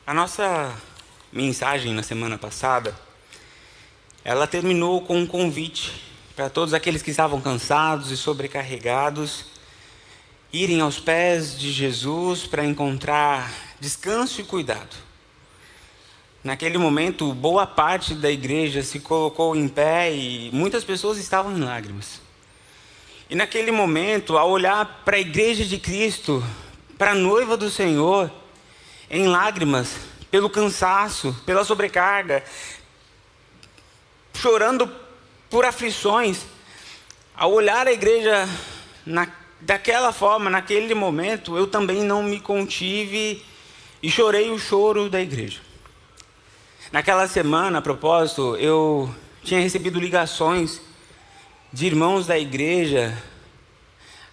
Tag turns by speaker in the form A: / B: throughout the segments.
A: A nossa mensagem na semana passada, ela terminou com um convite para todos aqueles que estavam cansados e sobrecarregados, irem aos pés de Jesus para encontrar descanso e cuidado. Naquele momento, boa parte da igreja se colocou em pé e muitas pessoas estavam em lágrimas. E naquele momento, ao olhar para a igreja de Cristo, para a noiva do Senhor, em lágrimas, pelo cansaço, pela sobrecarga, chorando por aflições, ao olhar a igreja daquela forma, naquele momento, eu também não me contive e chorei o choro da igreja. Naquela semana, a propósito, eu tinha recebido ligações de irmãos da igreja,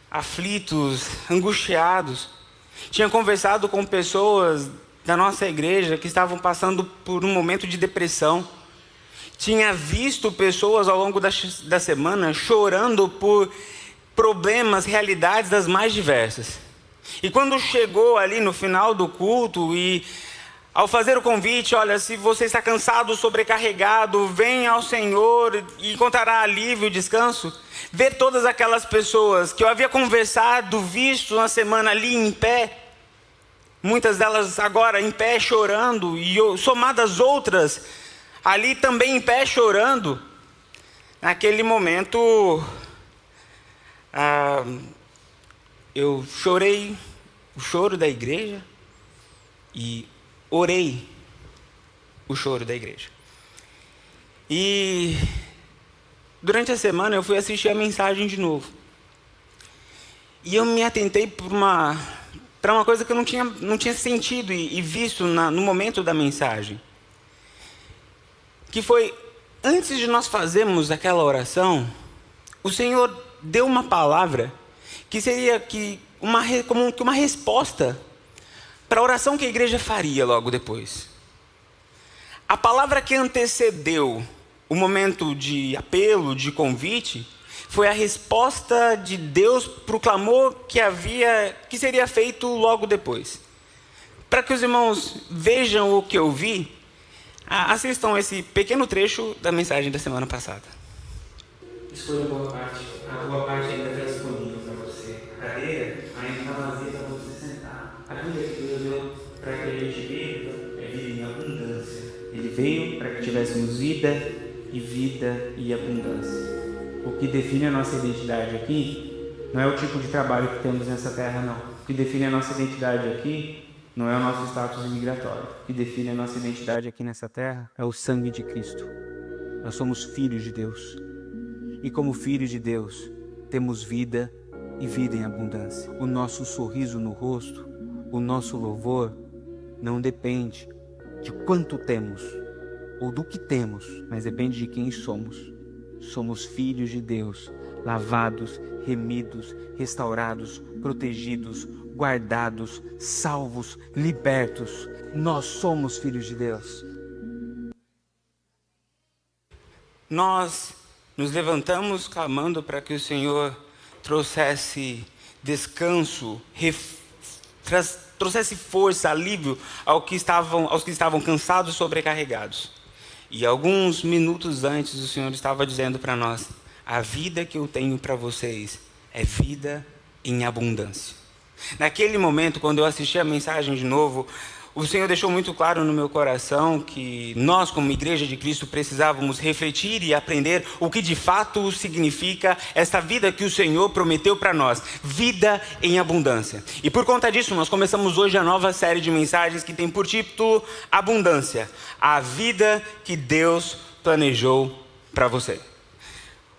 A: aflitos, angustiados. Tinha conversado com pessoas da nossa igreja que estavam passando por um momento de depressão. Tinha visto pessoas ao longo da semana chorando por problemas, realidades das mais diversas. E quando chegou ali no final do culto e ao fazer o convite, olha, se você está cansado, sobrecarregado, venha ao Senhor e encontrará alívio e descanso. Ver todas aquelas pessoas que eu havia conversado, visto na semana ali em pé, muitas delas agora em pé chorando, e somadas outras ali também em pé chorando. Naquele momento, eu chorei o choro da igreja e orei o choro da igreja. E durante a semana eu fui assistir a mensagem de novo. E eu me atentei para uma coisa que eu não tinha sentido e visto no momento da mensagem. Que foi, antes de nós fazermos aquela oração, o Senhor deu uma palavra que seria como uma resposta para a oração que a igreja faria logo depois. A palavra que antecedeu o momento de apelo, de convite, foi a resposta de Deus para o clamor que seria feito logo depois. Para que os irmãos vejam o que eu vi, assistam esse pequeno trecho da mensagem da semana passada. Escolha a boa parte ainda está disponível para você. A cadeira ainda está vazia para você sentar. A vida que Deus deu para que a gente viva é vida em abundância. Ele veio para que tivéssemos vida e abundância. O que define a nossa identidade aqui não é o tipo de trabalho que temos nessa terra, não. O que define a nossa identidade aqui não é o nosso status imigratório. O que define a nossa identidade aqui nessa terra é o sangue de Cristo. Nós somos filhos de Deus. E como filhos de Deus, temos vida e vida em abundância. O nosso sorriso no rosto, o nosso louvor, não depende de quanto temos ou do que temos, mas depende de quem somos. Somos filhos de Deus, lavados, remidos, restaurados, protegidos, guardados, salvos, libertos. Nós somos filhos de Deus. Nós nos levantamos clamando para que o Senhor trouxesse descanso, trouxesse força, alívio aos que estavam cansados e sobrecarregados. E alguns minutos antes o Senhor estava dizendo para nós: a vida que eu tenho para vocês é vida em abundância. Naquele momento, quando eu assisti a mensagem de novo, o Senhor deixou muito claro no meu coração que nós, como Igreja de Cristo, precisávamos refletir e aprender o que de fato significa esta vida que o Senhor prometeu para nós, vida em abundância. E por conta disso, nós começamos hoje a nova série de mensagens que tem por título Abundância, a vida que Deus planejou para você.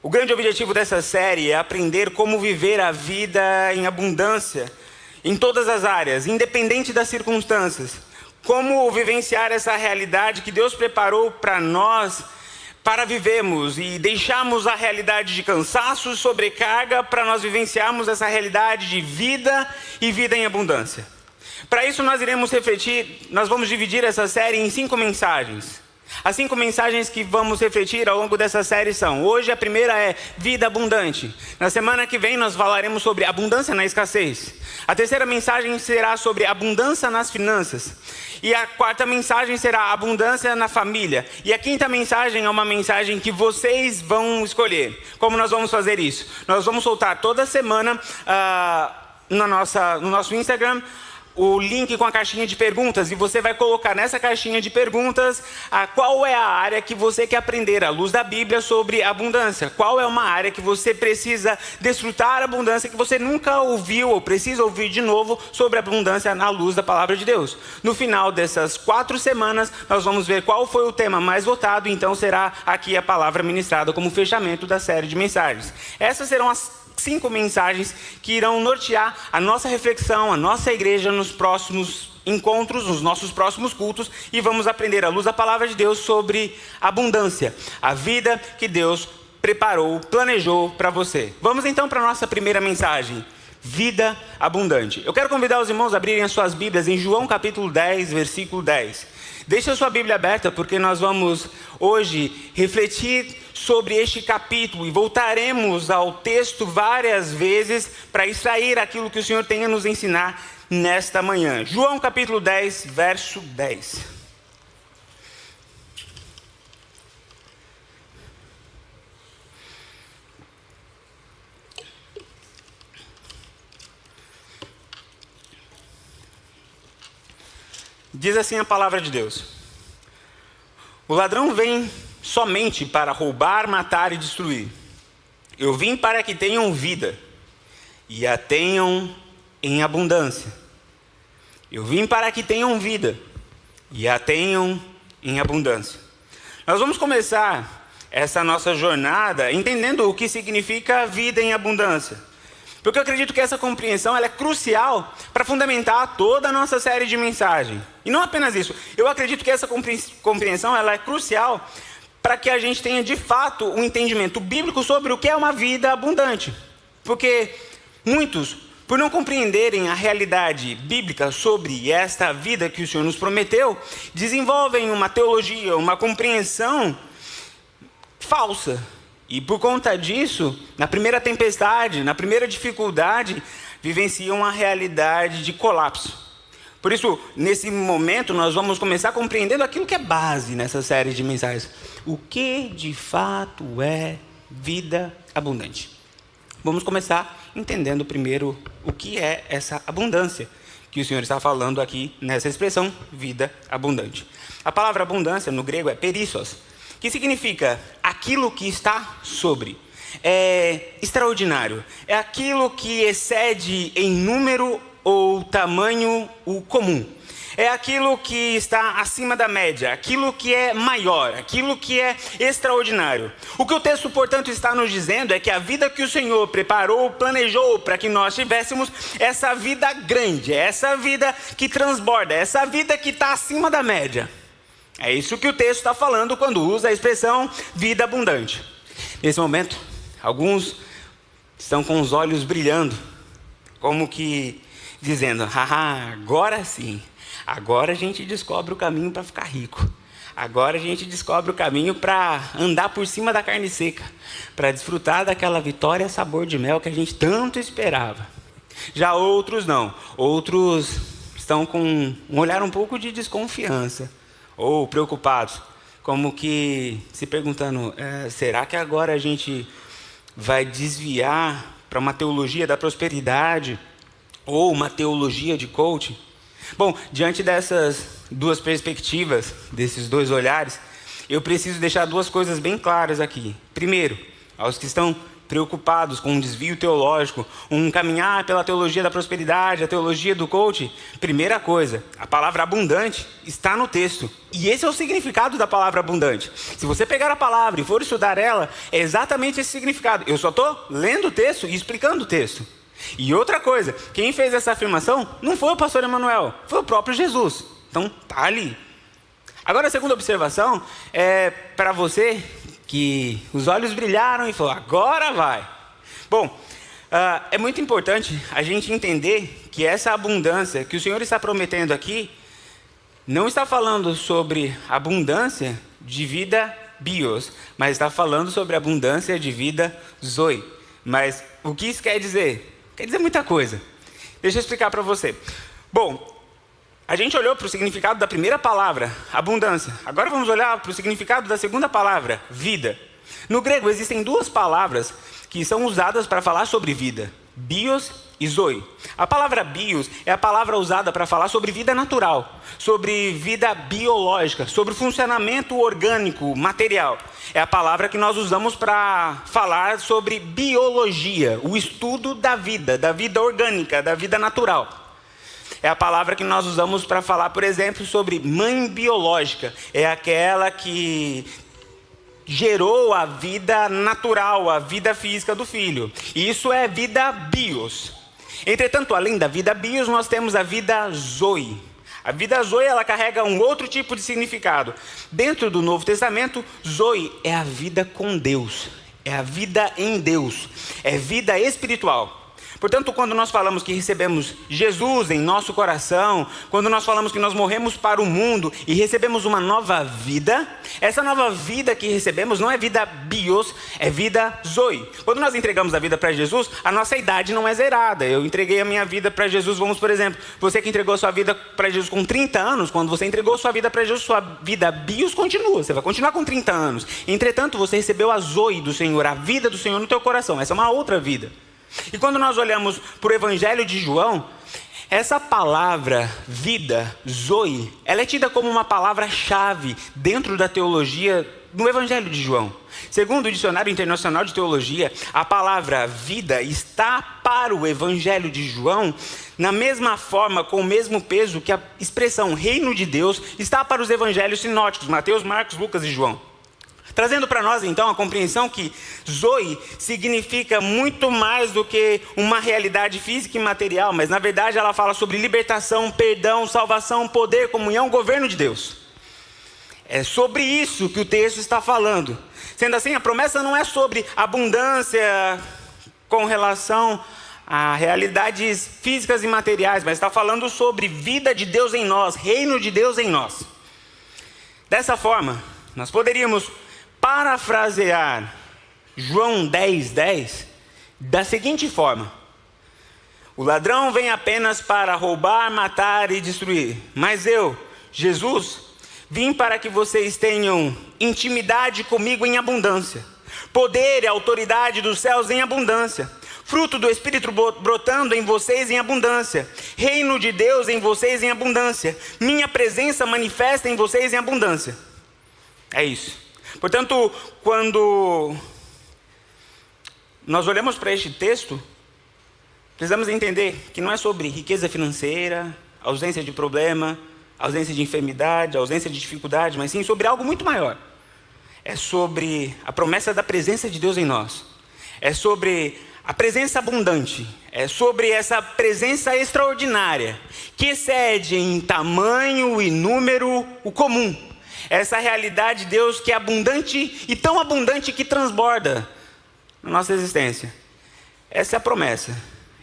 A: O grande objetivo dessa série é aprender como viver a vida em abundância, em todas as áreas, independente das circunstâncias. Como vivenciar essa realidade que Deus preparou para nós, para vivermos e deixarmos a realidade de cansaço e sobrecarga para nós vivenciarmos essa realidade de vida e vida em abundância. Para isso nós iremos refletir, nós vamos dividir essa série em 5 mensagens. As 5 mensagens que vamos refletir ao longo dessa série são: hoje a primeira é vida abundante. Na semana que vem nós falaremos sobre abundância na escassez. A terceira mensagem será sobre abundância nas finanças. E a quarta mensagem será abundância na família. E a quinta mensagem é uma mensagem que vocês vão escolher. Como nós vamos fazer isso? Nós vamos soltar toda semana no nosso Instagram o link com a caixinha de perguntas, e você vai colocar nessa caixinha de perguntas qual é a área que você quer aprender à luz da Bíblia sobre abundância. Qual é uma área que você precisa desfrutar a abundância, que você nunca ouviu ou precisa ouvir de novo sobre abundância na luz da palavra de Deus. No final dessas 4 semanas, nós vamos ver qual foi o tema mais votado, e então será aqui a palavra ministrada como fechamento da série de mensagens. Essas serão as 5 mensagens que irão nortear a nossa reflexão, a nossa igreja nos próximos encontros, nos nossos próximos cultos, e vamos aprender à luz da palavra de Deus sobre abundância, a vida que Deus preparou, planejou para você. Vamos então para a nossa primeira mensagem: vida abundante. Eu quero convidar os irmãos a abrirem as suas Bíblias em João capítulo 10, versículo 10. Deixe a sua Bíblia aberta, porque nós vamos hoje refletir sobre este capítulo e voltaremos ao texto várias vezes para extrair aquilo que o Senhor tem a nos ensinar nesta manhã. João capítulo 10, verso 10. Diz assim a palavra de Deus: o ladrão vem somente para roubar, matar e destruir. Eu vim para que tenham vida e a tenham em abundância. Eu vim para que tenham vida e a tenham em abundância. Nós vamos começar essa nossa jornada entendendo o que significa vida em abundância, porque eu acredito que essa compreensão ela é crucial para fundamentar toda a nossa série de mensagens. E não apenas isso, eu acredito que essa compreensão ela é crucial para que a gente tenha de fato um entendimento bíblico sobre o que é uma vida abundante. Porque muitos, por não compreenderem a realidade bíblica sobre esta vida que o Senhor nos prometeu, desenvolvem uma teologia, uma compreensão falsa. E por conta disso, na primeira tempestade, na primeira dificuldade, vivenciam uma realidade de colapso. Por isso, nesse momento, nós vamos começar compreendendo aquilo que é base nessa série de mensagens. O que de fato é vida abundante? Vamos começar entendendo primeiro o que é essa abundância que o Senhor está falando aqui nessa expressão, vida abundante. A palavra abundância no grego é perissos, que significa aquilo que está sobre. É extraordinário, é aquilo que excede em número ou tamanho o comum. É aquilo que está acima da média, aquilo que é maior, aquilo que é extraordinário. O que o texto, portanto, está nos dizendo é que a vida que o Senhor preparou, planejou para que nós tivéssemos, essa vida grande, essa vida que transborda, essa vida que está acima da média. É isso que o texto está falando quando usa a expressão vida abundante. Nesse momento, alguns estão com os olhos brilhando, como que dizendo: haha, agora sim, agora a gente descobre o caminho para ficar rico. Agora a gente descobre o caminho para andar por cima da carne seca, para desfrutar daquela vitória sabor de mel que a gente tanto esperava. Já outros não, outros estão com um olhar um pouco de desconfiança, ou preocupados, como que se perguntando: será que agora a gente vai desviar para uma teologia da prosperidade ou uma teologia de coaching? Bom, diante dessas duas perspectivas, desses dois olhares, eu preciso deixar 2 coisas bem claras aqui. Primeiro, aos que estão preocupados com um desvio teológico, um caminhar pela teologia da prosperidade, a teologia do coaching, primeira coisa, a palavra abundante está no texto. E esse é o significado da palavra abundante. Se você pegar a palavra e for estudar ela, é exatamente esse significado. Eu só estou lendo o texto e explicando o texto. E outra coisa, quem fez essa afirmação não foi o pastor Emanuel, foi o próprio Jesus. Então, tá ali. Agora, a segunda observação é para você que os olhos brilharam e falou: agora vai. Bom, é muito importante a gente entender que essa abundância que o Senhor está prometendo aqui não está falando sobre abundância de vida bios, mas está falando sobre abundância de vida zoe. Mas o que isso quer dizer? Quer dizer muita coisa. Deixa eu explicar para você. Bom, a gente olhou para o significado da primeira palavra, abundância. Agora vamos olhar para o significado da segunda palavra, vida. No grego existem duas palavras que são usadas para falar sobre vida, bios e zoe. A palavra bios é a palavra usada para falar sobre vida natural, sobre vida biológica, sobre funcionamento orgânico, material. É a palavra que nós usamos para falar sobre biologia, o estudo da vida orgânica, da vida natural. É a palavra que nós usamos para falar, por exemplo, sobre mãe biológica. É aquela que gerou a vida natural, a vida física do filho. E isso é vida bios. Entretanto, além da vida bios, nós temos a vida zoe. A vida zoe, ela carrega um outro tipo de significado. Dentro do Novo Testamento, zoe é a vida com Deus. É a vida em Deus. É vida espiritual. Portanto, quando nós falamos que recebemos Jesus em nosso coração, quando nós falamos que nós morremos para o mundo e recebemos uma nova vida, essa nova vida que recebemos não é vida bios, é vida zoe. Quando nós entregamos a vida para Jesus, a nossa idade não é zerada. Eu entreguei a minha vida para Jesus, vamos, por exemplo, você que entregou a sua vida para Jesus com 30 anos, quando você entregou a sua vida para Jesus, sua vida bios continua, você vai continuar com 30 anos. Entretanto, você recebeu a zoe do Senhor, a vida do Senhor no teu coração, essa é uma outra vida. E quando nós olhamos para o Evangelho de João, essa palavra vida, zoe, ela é tida como uma palavra-chave dentro da teologia no Evangelho de João. Segundo o Dicionário Internacional de Teologia, a palavra vida está para o Evangelho de João na mesma forma, com o mesmo peso que a expressão reino de Deus está para os evangelhos sinóticos, Mateus, Marcos, Lucas e João. Trazendo para nós, então, a compreensão que zoe significa muito mais do que uma realidade física e material, mas, na verdade, ela fala sobre libertação, perdão, salvação, poder, comunhão, governo de Deus. É sobre isso que o texto está falando. Sendo assim, a promessa não é sobre abundância com relação a realidades físicas e materiais, mas está falando sobre vida de Deus em nós, reino de Deus em nós. Dessa forma, nós poderíamos parafrasear João 10:10 da seguinte forma: o ladrão vem apenas para roubar, matar e destruir, mas eu, Jesus, vim para que vocês tenham intimidade comigo em abundância, poder e autoridade dos céus em abundância, fruto do Espírito brotando em vocês em abundância, reino de Deus em vocês em abundância, minha presença manifesta em vocês em abundância. É isso. Portanto, quando nós olhamos para este texto, precisamos entender que não é sobre riqueza financeira, ausência de problema, ausência de enfermidade, ausência de dificuldade, mas sim sobre algo muito maior. É sobre a promessa da presença de Deus em nós. É sobre a presença abundante. É sobre essa presença extraordinária, que excede em tamanho e número o comum. Essa realidade de Deus que é abundante e tão abundante que transborda na nossa existência. Essa é a promessa.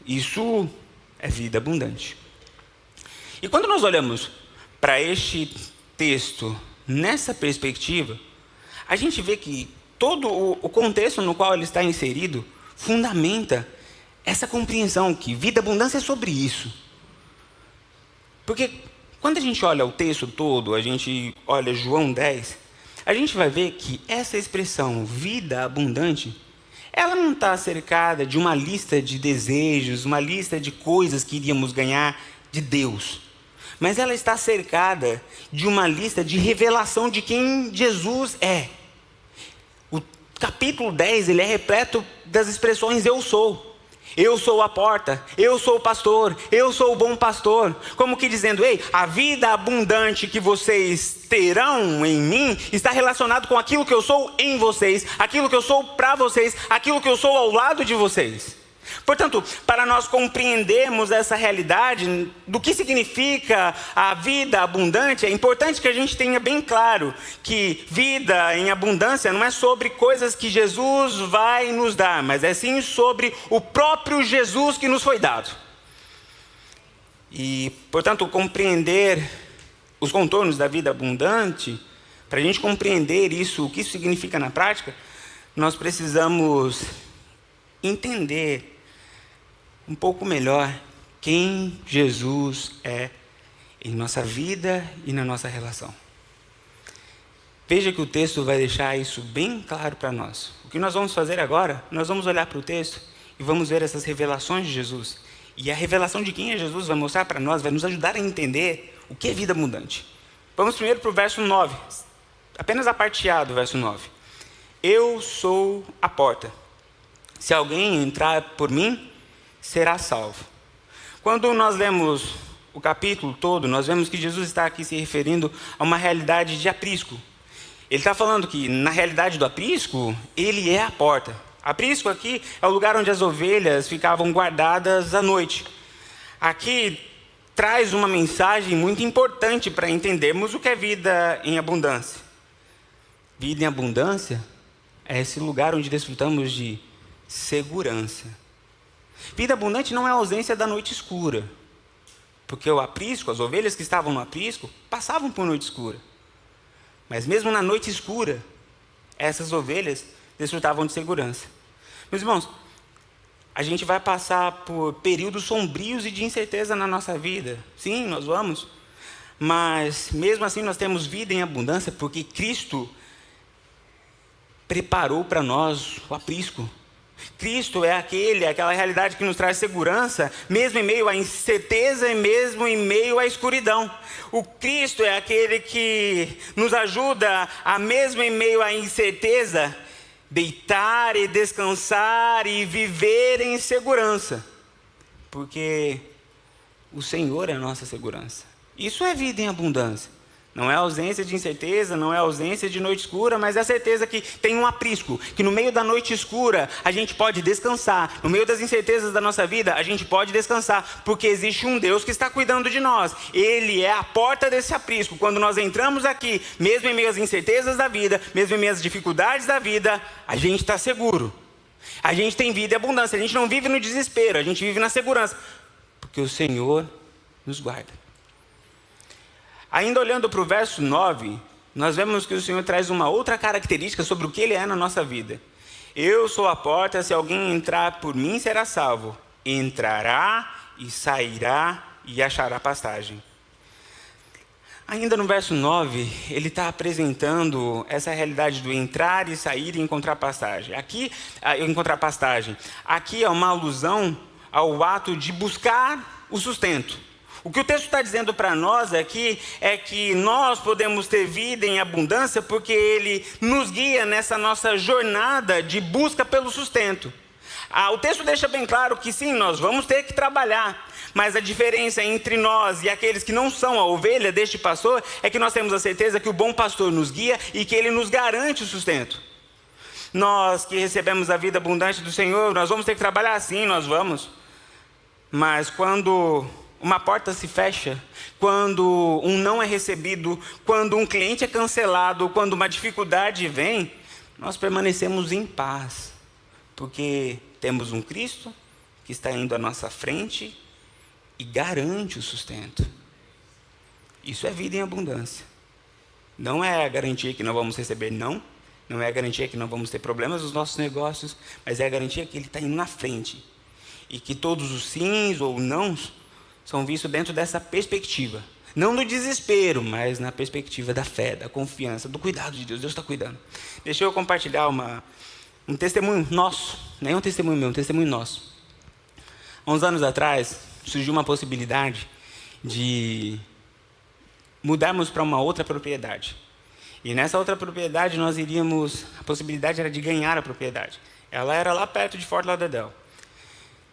A: Isso é vida abundante. E quando nós olhamos para este texto nessa perspectiva, a gente vê que todo o contexto no qual ele está inserido fundamenta essa compreensão que vida abundância é sobre isso. Porque quando a gente olha o texto todo, a gente olha João 10, a gente vai ver que essa expressão vida abundante, ela não está cercada de uma lista de desejos, uma lista de coisas que iríamos ganhar de Deus. Mas ela está cercada de uma lista de revelação de quem Jesus é. O capítulo 10, ele é repleto das expressões eu sou. Eu sou a porta, eu sou o pastor, eu sou o bom pastor. Como que dizendo, ei, a vida abundante que vocês terão em mim está relacionado com aquilo que eu sou em vocês, aquilo que eu sou para vocês, aquilo que eu sou ao lado de vocês. Portanto, para nós compreendermos essa realidade do que significa a vida abundante, é importante que a gente tenha bem claro que vida em abundância não é sobre coisas que Jesus vai nos dar, mas é sim sobre o próprio Jesus que nos foi dado. E, portanto, compreender os contornos da vida abundante Para a gente compreender isso, o que isso significa na prática, nós precisamos entender um pouco melhor quem Jesus é em nossa vida e na nossa relação. Veja que o texto vai deixar isso bem claro para nós. O que nós vamos fazer agora, nós vamos olhar para o texto e vamos ver essas revelações de Jesus. E a revelação de quem é Jesus vai mostrar para nós, vai nos ajudar a entender o que é vida abundante. Vamos primeiro para o verso 9. Apenas a parte A do verso 9. Eu sou a porta. Se alguém entrar por mim, será salvo. Quando nós lemos o capítulo todo, nós vemos que Jesus está aqui se referindo a uma realidade de aprisco. Ele está falando que, na realidade do aprisco, ele é a porta. Aprisco aqui é o lugar onde as ovelhas ficavam guardadas à noite. Aqui traz uma mensagem muito importante para entendermos o que é vida em abundância. Vida em abundância é esse lugar onde desfrutamos de segurança. Vida abundante não é a ausência da noite escura. Porque o aprisco, as ovelhas que estavam no aprisco, passavam por noite escura. Mas mesmo na noite escura, essas ovelhas desfrutavam de segurança. Meus irmãos, a gente vai passar por períodos sombrios e de incerteza na nossa vida. Sim, nós vamos. Mas mesmo assim nós temos vida em abundância porque Cristo preparou para nós o aprisco. Cristo é aquela realidade que nos traz segurança, mesmo em meio à incerteza e mesmo em meio à escuridão. O Cristo é aquele que nos ajuda a, mesmo em meio à incerteza, deitar e descansar e viver em segurança. Porque o Senhor é a nossa segurança. Isso é vida em abundância. Não é ausência de incerteza, não é ausência de noite escura, mas é a certeza que tem um aprisco, que no meio da noite escura a gente pode descansar. No meio das incertezas da nossa vida, a gente pode descansar, porque existe um Deus que está cuidando de nós. Ele é a porta desse aprisco. Quando nós entramos aqui, mesmo em meio às incertezas da vida, mesmo em meio às dificuldades da vida, a gente está seguro. A gente tem vida e abundância, a gente não vive no desespero, a gente vive na segurança, porque o Senhor nos guarda. Ainda olhando para o verso 9, nós vemos que o Senhor traz uma outra característica sobre o que Ele é na nossa vida. Eu sou a porta, se alguém entrar por mim será salvo. Entrará e sairá e achará pastagem. Ainda no verso 9, ele está apresentando essa realidade do entrar e sair e encontrar pastagem. Aqui é uma alusão ao ato de buscar o sustento. O que o texto está dizendo para nós aqui é que nós podemos ter vida em abundância porque Ele nos guia nessa nossa jornada de busca pelo sustento. O texto deixa bem claro que sim, nós vamos ter que trabalhar, mas a diferença entre nós e aqueles que não são a ovelha deste pastor é que nós temos a certeza que o bom pastor nos guia e que Ele nos garante o sustento. Nós que recebemos a vida abundante do Senhor, nós vamos ter que trabalhar, sim, nós vamos. Mas quando uma porta se fecha, quando um não é recebido, quando um cliente é cancelado, quando uma dificuldade vem, nós permanecemos em paz, porque temos um Cristo que está indo à nossa frente e garante o sustento. Isso é vida em abundância. Não é a garantia que não vamos receber, não é a garantia que não vamos ter problemas nos nossos negócios, mas é a garantia que Ele está indo na frente e que todos os sims ou nãos são vistos dentro dessa perspectiva. Não do desespero, mas na perspectiva da fé, da confiança, do cuidado de Deus. Deus está cuidando. Deixa eu compartilhar um testemunho nosso. Nem um testemunho meu, um testemunho nosso. Há uns anos atrás, surgiu uma possibilidade de mudarmos para uma outra propriedade. E nessa outra propriedade a possibilidade era de ganhar a propriedade. Ela era lá perto de Fort Lauderdale.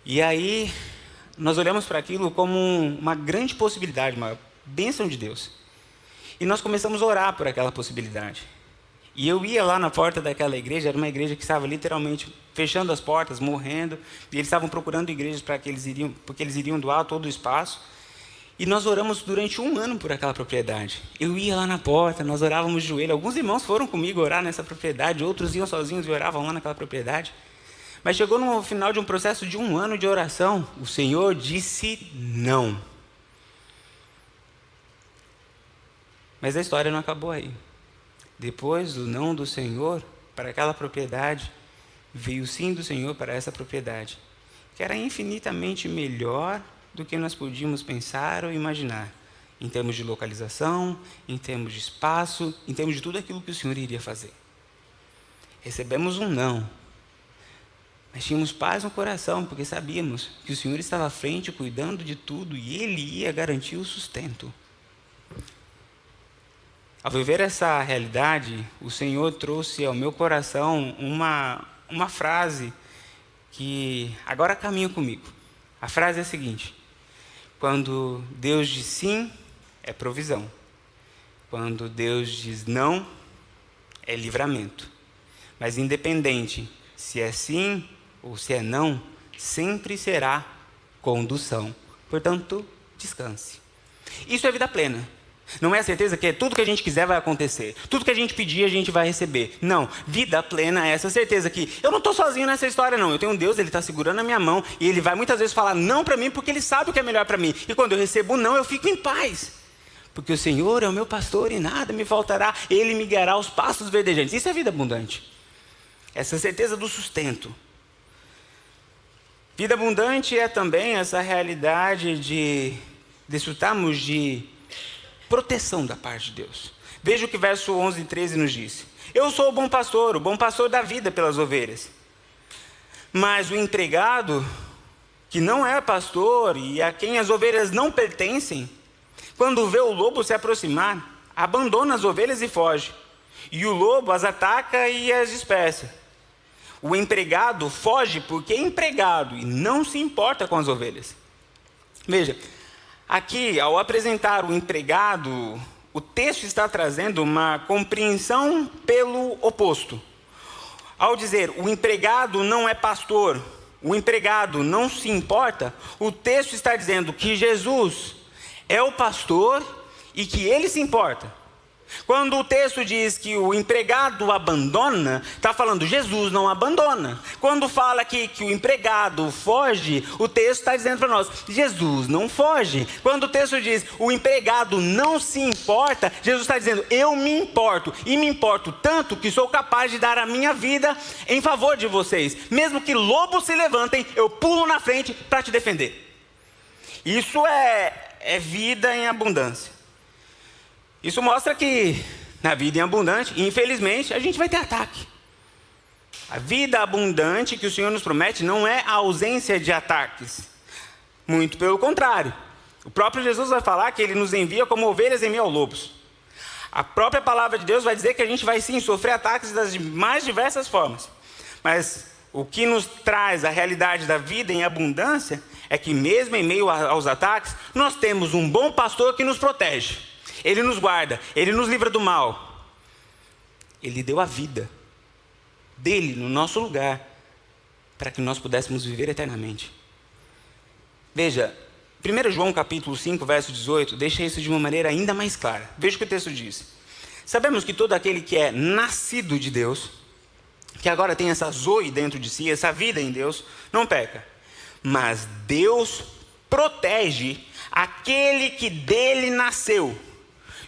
A: E aí nós olhamos para aquilo como uma grande possibilidade, uma bênção de Deus. E nós começamos a orar por aquela possibilidade. E eu ia lá na porta daquela igreja, era uma igreja que estava literalmente fechando as portas, morrendo. E eles estavam procurando igrejas porque eles iriam doar todo o espaço. E nós oramos durante 1 ano por aquela propriedade. Eu ia lá na porta, nós orávamos de joelho. Alguns irmãos foram comigo orar nessa propriedade, outros iam sozinhos e oravam lá naquela propriedade. Mas chegou no final de um processo de 1 ano de oração, o Senhor disse não. Mas a história não acabou aí. Depois do não do Senhor para aquela propriedade, veio o sim do Senhor para essa propriedade, que era infinitamente melhor do que nós podíamos pensar ou imaginar, em termos de localização, em termos de espaço, em termos de tudo aquilo que o Senhor iria fazer. Recebemos um não, mas tínhamos paz no coração, porque sabíamos que o Senhor estava à frente, cuidando de tudo, e Ele ia garantir o sustento. Ao viver essa realidade, o Senhor trouxe ao meu coração uma frase que agora caminha comigo. A frase é a seguinte: quando Deus diz sim, é provisão. Quando Deus diz não, é livramento. Mas independente se é sim ou se é não, sempre será condução. Portanto, descanse. Isso é vida plena. Não é a certeza que tudo que a gente quiser vai acontecer. Tudo que a gente pedir, a gente vai receber. Não, vida plena é essa certeza que eu não estou sozinho nessa história, não. Eu tenho um Deus, Ele está segurando a minha mão e Ele vai muitas vezes falar não para mim porque Ele sabe o que é melhor para mim. E quando eu recebo não, eu fico em paz. Porque o Senhor é o meu pastor e nada me faltará. Ele me guiará aos pastos verdejantes. Isso é vida abundante. Essa certeza do sustento. Vida abundante é também essa realidade de desfrutarmos de proteção da parte de Deus. Veja o que verso 11 e 13 nos diz. Eu sou o bom pastor da vida pelas ovelhas. Mas o empregado, que não é pastor e a quem as ovelhas não pertencem, quando vê o lobo se aproximar, abandona as ovelhas e foge. E o lobo as ataca e as dispersa. O empregado foge porque é empregado e não se importa com as ovelhas. Veja, aqui, ao apresentar o empregado, o texto está trazendo uma compreensão pelo oposto. Ao dizer, o empregado não é pastor, o empregado não se importa, o texto está dizendo que Jesus é o pastor e que ele se importa. Quando o texto diz que o empregado abandona, está falando Jesus não abandona. Quando fala aqui que o empregado foge, o texto está dizendo para nós, Jesus não foge. Quando o texto diz o empregado não se importa, Jesus está dizendo, eu me importo. E me importo tanto que sou capaz de dar a minha vida em favor de vocês. Mesmo que lobos se levantem, eu pulo na frente para te defender. Isso é vida em abundância. Isso mostra que na vida em abundante, infelizmente, a gente vai ter ataque. A vida abundante que o Senhor nos promete não é a ausência de ataques. Muito pelo contrário. O próprio Jesus vai falar que Ele nos envia como ovelhas em meio aos lobos. A própria palavra de Deus vai dizer que a gente vai sim sofrer ataques das mais diversas formas. Mas o que nos traz a realidade da vida em abundância é que mesmo em meio aos ataques, nós temos um bom pastor que nos protege. Ele nos guarda, Ele nos livra do mal. Ele deu a vida dele no nosso lugar para que nós pudéssemos viver eternamente. Veja, 1 João capítulo 5, verso 18, deixa isso de uma maneira ainda mais clara. Veja o que o texto diz. Sabemos que todo aquele que é nascido de Deus, que agora tem essa zoe dentro de si, essa vida em Deus, não peca. Mas Deus protege aquele que dele nasceu.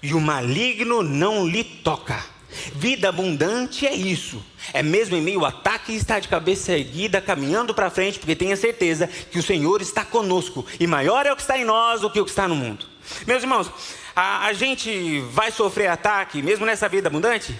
A: E o maligno não lhe toca. Vida abundante é isso. É mesmo em meio ao ataque estar de cabeça erguida, caminhando para frente, porque tenha certeza que o Senhor está conosco. E maior é o que está em nós do que o que está no mundo. Meus irmãos, a gente vai sofrer ataque mesmo nessa vida abundante?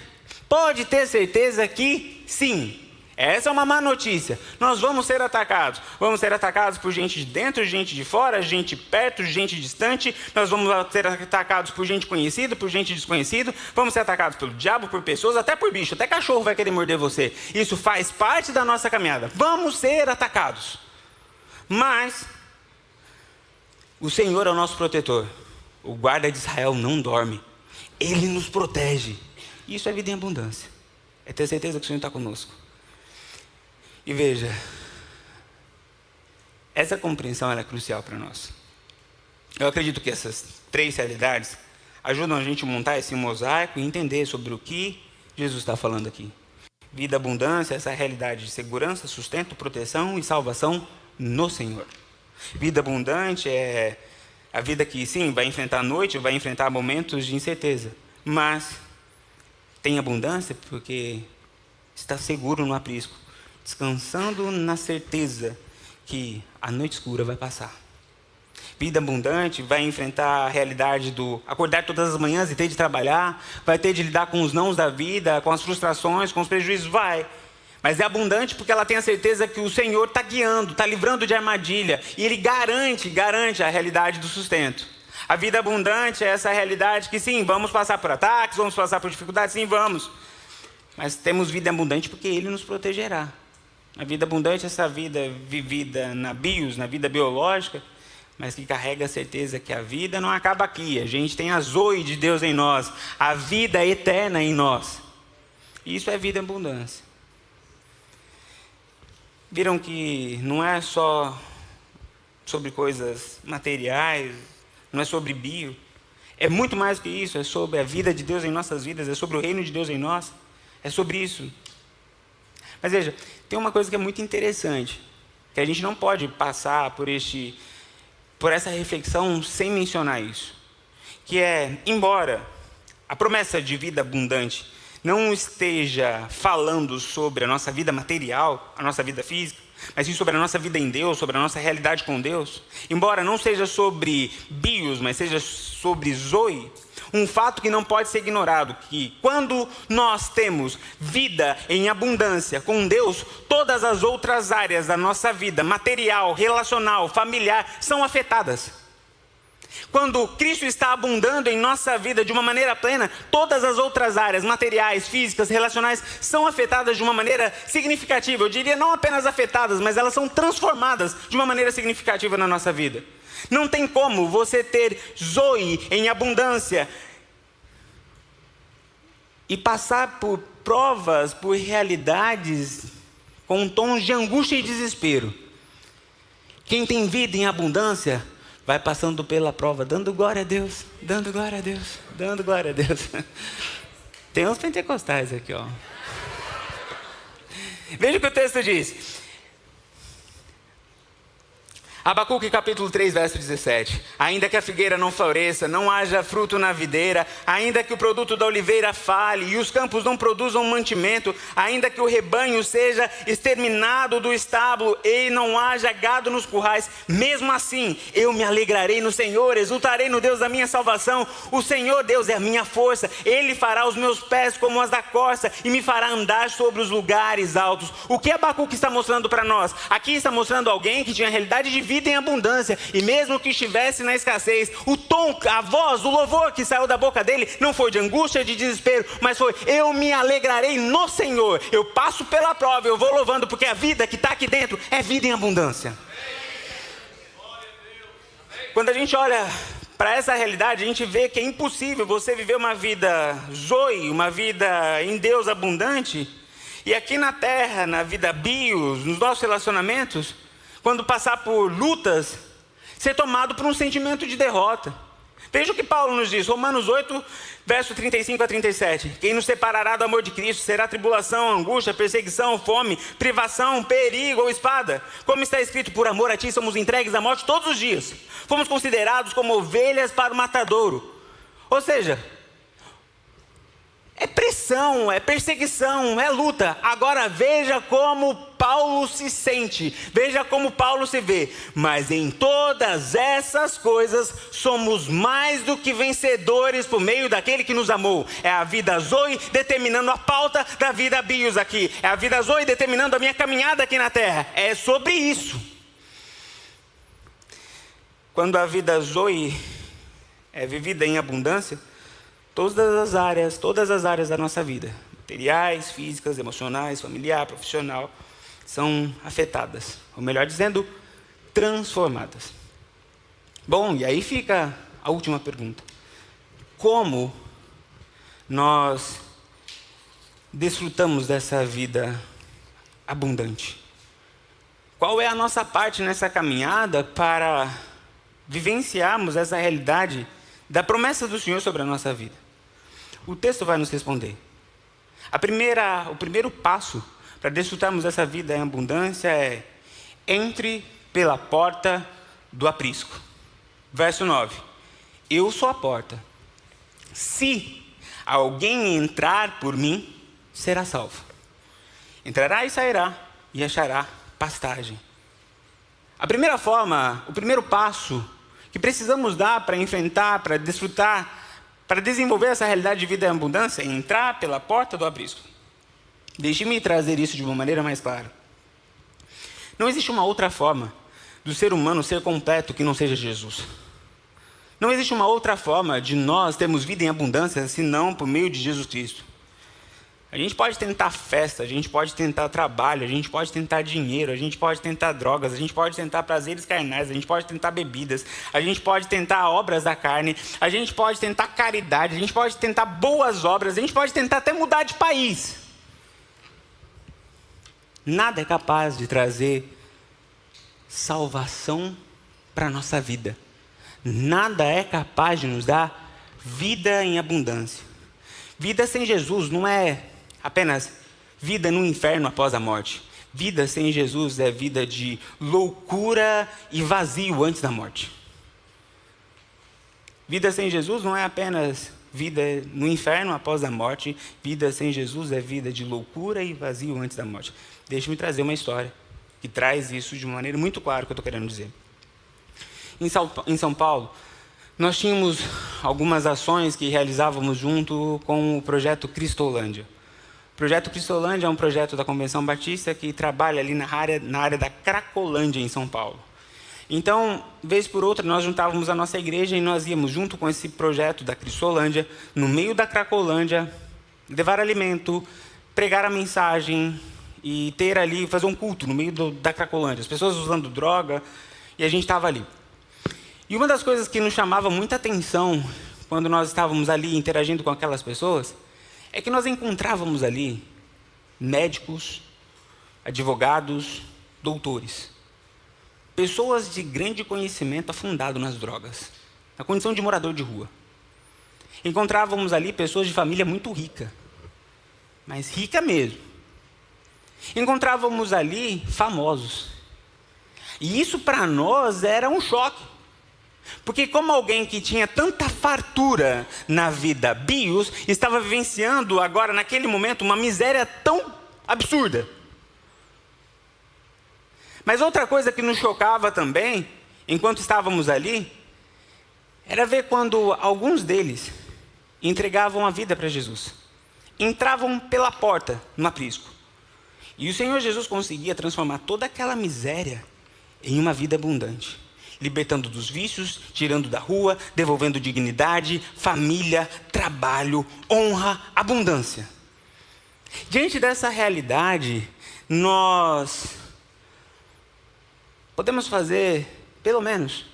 A: Pode ter certeza que sim. Essa é uma má notícia. Nós vamos ser atacados. Vamos ser atacados por gente de dentro, gente de fora, gente perto, gente distante. Nós vamos ser atacados por gente conhecida, por gente desconhecida. Vamos ser atacados pelo diabo, por pessoas, até por bicho. Até cachorro vai querer morder você. Isso faz parte da nossa caminhada. Vamos ser atacados. Mas o Senhor é o nosso protetor. O guarda de Israel não dorme. Ele nos protege. Isso é vida em abundância. É ter certeza que o Senhor está conosco. E veja, essa compreensão é crucial para nós. Eu acredito que essas três realidades ajudam a gente a montar esse mosaico e entender sobre o que Jesus está falando aqui. Vida abundância, essa realidade de segurança, sustento, proteção e salvação no Senhor. Vida abundante é a vida que sim, vai enfrentar a noite, vai enfrentar momentos de incerteza, mas tem abundância porque está seguro no aprisco, descansando na certeza que a noite escura vai passar. Vida abundante vai enfrentar a realidade do acordar todas as manhãs e ter de trabalhar, vai ter de lidar com os nãos da vida, com as frustrações, com os prejuízos, vai. Mas é abundante porque ela tem a certeza que o Senhor está guiando, está livrando de armadilha, e Ele garante a realidade do sustento. A vida abundante é essa realidade que sim, vamos passar por ataques, vamos passar por dificuldades, sim, vamos. Mas temos vida abundante porque Ele nos protegerá. A vida abundante é essa vida vivida na bios, na vida biológica, mas que carrega a certeza que a vida não acaba aqui. A gente tem a zoe de Deus em nós, a vida eterna em nós. Isso é vida em abundância. Viram que não é só sobre coisas materiais, não é sobre bio. É muito mais que isso, é sobre a vida de Deus em nossas vidas, é sobre o reino de Deus em nós. É sobre isso. Mas veja, tem uma coisa que é muito interessante, que a gente não pode passar por essa reflexão sem mencionar isso. Que é, embora a promessa de vida abundante não esteja falando sobre a nossa vida material, a nossa vida física, mas sim sobre a nossa vida em Deus, sobre a nossa realidade com Deus, embora não seja sobre bios, mas seja sobre zoe, um fato que não pode ser ignorado, que quando nós temos vida em abundância com Deus, todas as outras áreas da nossa vida, material, relacional, familiar, são afetadas. Quando Cristo está abundando em nossa vida de uma maneira plena, todas as outras áreas, materiais, físicas, relacionais, são afetadas de uma maneira significativa. Eu diria não apenas afetadas, mas elas são transformadas de uma maneira significativa na nossa vida. Não tem como você ter zoe em abundância e passar por provas, por realidades com tons de angústia e desespero. Quem tem vida em abundância vai passando pela prova, dando glória a Deus, dando glória a Deus, dando glória a Deus. Tem uns pentecostais aqui, ó. Veja o que o texto diz. Abacuque capítulo 3, verso 17. Ainda que a figueira não floresça, não haja fruto na videira, ainda que o produto da oliveira fale e os campos não produzam mantimento, ainda que o rebanho seja exterminado do estábulo e não haja gado nos currais, mesmo assim eu me alegrarei no Senhor, exultarei no Deus da minha salvação. O Senhor Deus é a minha força, Ele fará os meus pés como as da corça e me fará andar sobre os lugares altos. O que Abacuque está mostrando para nós? Aqui está mostrando alguém que tinha a realidade de vida em abundância, e mesmo que estivesse na escassez, o tom, a voz, o louvor que saiu da boca dele não foi de angústia, de desespero, mas foi: eu me alegrarei no Senhor. Eu passo pela prova, eu vou louvando, porque a vida que está aqui dentro é vida em abundância. Quando a gente olha para essa realidade, a gente vê que é impossível você viver uma vida zoe, uma vida em Deus abundante, e aqui na terra, na vida bios, nos nossos relacionamentos, quando passar por lutas, ser tomado por um sentimento de derrota. Veja o que Paulo nos diz, Romanos 8, verso 35 a 37. Quem nos separará do amor de Cristo? Será tribulação, angústia, perseguição, fome, privação, perigo ou espada? Como está escrito, por amor a ti somos entregues à morte todos os dias. Fomos considerados como ovelhas para o matadouro. Ou seja, é pressão, é perseguição, é luta. Agora veja como Paulo se sente, veja como Paulo se vê. Mas em todas essas coisas somos mais do que vencedores por meio daquele que nos amou. É a vida zoe determinando a pauta da vida bios aqui. É a vida zoe determinando a minha caminhada aqui na terra. É sobre isso. Quando a vida zoe é vivida em abundância, todas as áreas da nossa vida, materiais, físicas, emocionais, familiar, profissional, são afetadas. Ou melhor dizendo, transformadas. Bom, e aí fica a última pergunta. Como nós desfrutamos dessa vida abundante? Qual é a nossa parte nessa caminhada para vivenciarmos essa realidade da promessa do Senhor sobre a nossa vida? O texto vai nos responder. O primeiro passo para desfrutarmos dessa vida em abundância é: entre pela porta do aprisco. Verso 9. Eu sou a porta. Se alguém entrar por mim, será salvo. Entrará e sairá, e achará pastagem. A primeira forma, o primeiro passo que precisamos dar para enfrentar, para desfrutar, para desenvolver essa realidade de vida em abundância, é entrar pela porta do aprisco. Deixe-me trazer isso de uma maneira mais clara. Não existe uma outra forma do ser humano ser completo que não seja Jesus. Não existe uma outra forma de nós termos vida em abundância senão por meio de Jesus Cristo. A gente pode tentar festa, a gente pode tentar trabalho, a gente pode tentar dinheiro, a gente pode tentar drogas, a gente pode tentar prazeres carnais, a gente pode tentar bebidas, a gente pode tentar obras da carne, a gente pode tentar caridade, a gente pode tentar boas obras, a gente pode tentar até mudar de país. Nada é capaz de trazer salvação para a nossa vida. Nada é capaz de nos dar vida em abundância. Vida sem Jesus não é apenas vida no inferno após a morte. Vida sem Jesus é vida de loucura e vazio antes da morte. Vida sem Jesus não é apenas vida no inferno após a morte. Vida sem Jesus é vida de loucura e vazio antes da morte. Deixe-me trazer uma história que traz isso de uma maneira muito clara que eu estou querendo dizer. Em São Paulo, nós tínhamos algumas ações que realizávamos junto com o projeto Cristolândia. O projeto Cristolândia é um projeto da Convenção Batista que trabalha ali na área da Cracolândia, em São Paulo. Então, vez por outra, nós juntávamos a nossa igreja e nós íamos junto com esse projeto da Cristolândia, no meio da Cracolândia, levar alimento, pregar a mensagem e ter ali, fazer um culto no meio da Cracolândia. As pessoas usando droga e a gente estava ali. E uma das coisas que nos chamava muita atenção quando nós estávamos ali interagindo com aquelas pessoas é que nós encontrávamos ali médicos, advogados, doutores. Pessoas de grande conhecimento afundado nas drogas, na condição de morador de rua. Encontrávamos ali pessoas de família muito rica, mas rica mesmo. Encontrávamos ali famosos. E isso para nós era um choque. Porque como alguém que tinha tanta fartura na vida bios, estava vivenciando agora, naquele momento, uma miséria tão absurda. Mas outra coisa que nos chocava também, enquanto estávamos ali, era ver quando alguns deles entregavam a vida para Jesus. Entravam pela porta no aprisco. E o Senhor Jesus conseguia transformar toda aquela miséria em uma vida abundante. Libertando dos vícios, tirando da rua, devolvendo dignidade, família, trabalho, honra, abundância. Diante dessa realidade, nós podemos fazer, pelo menos,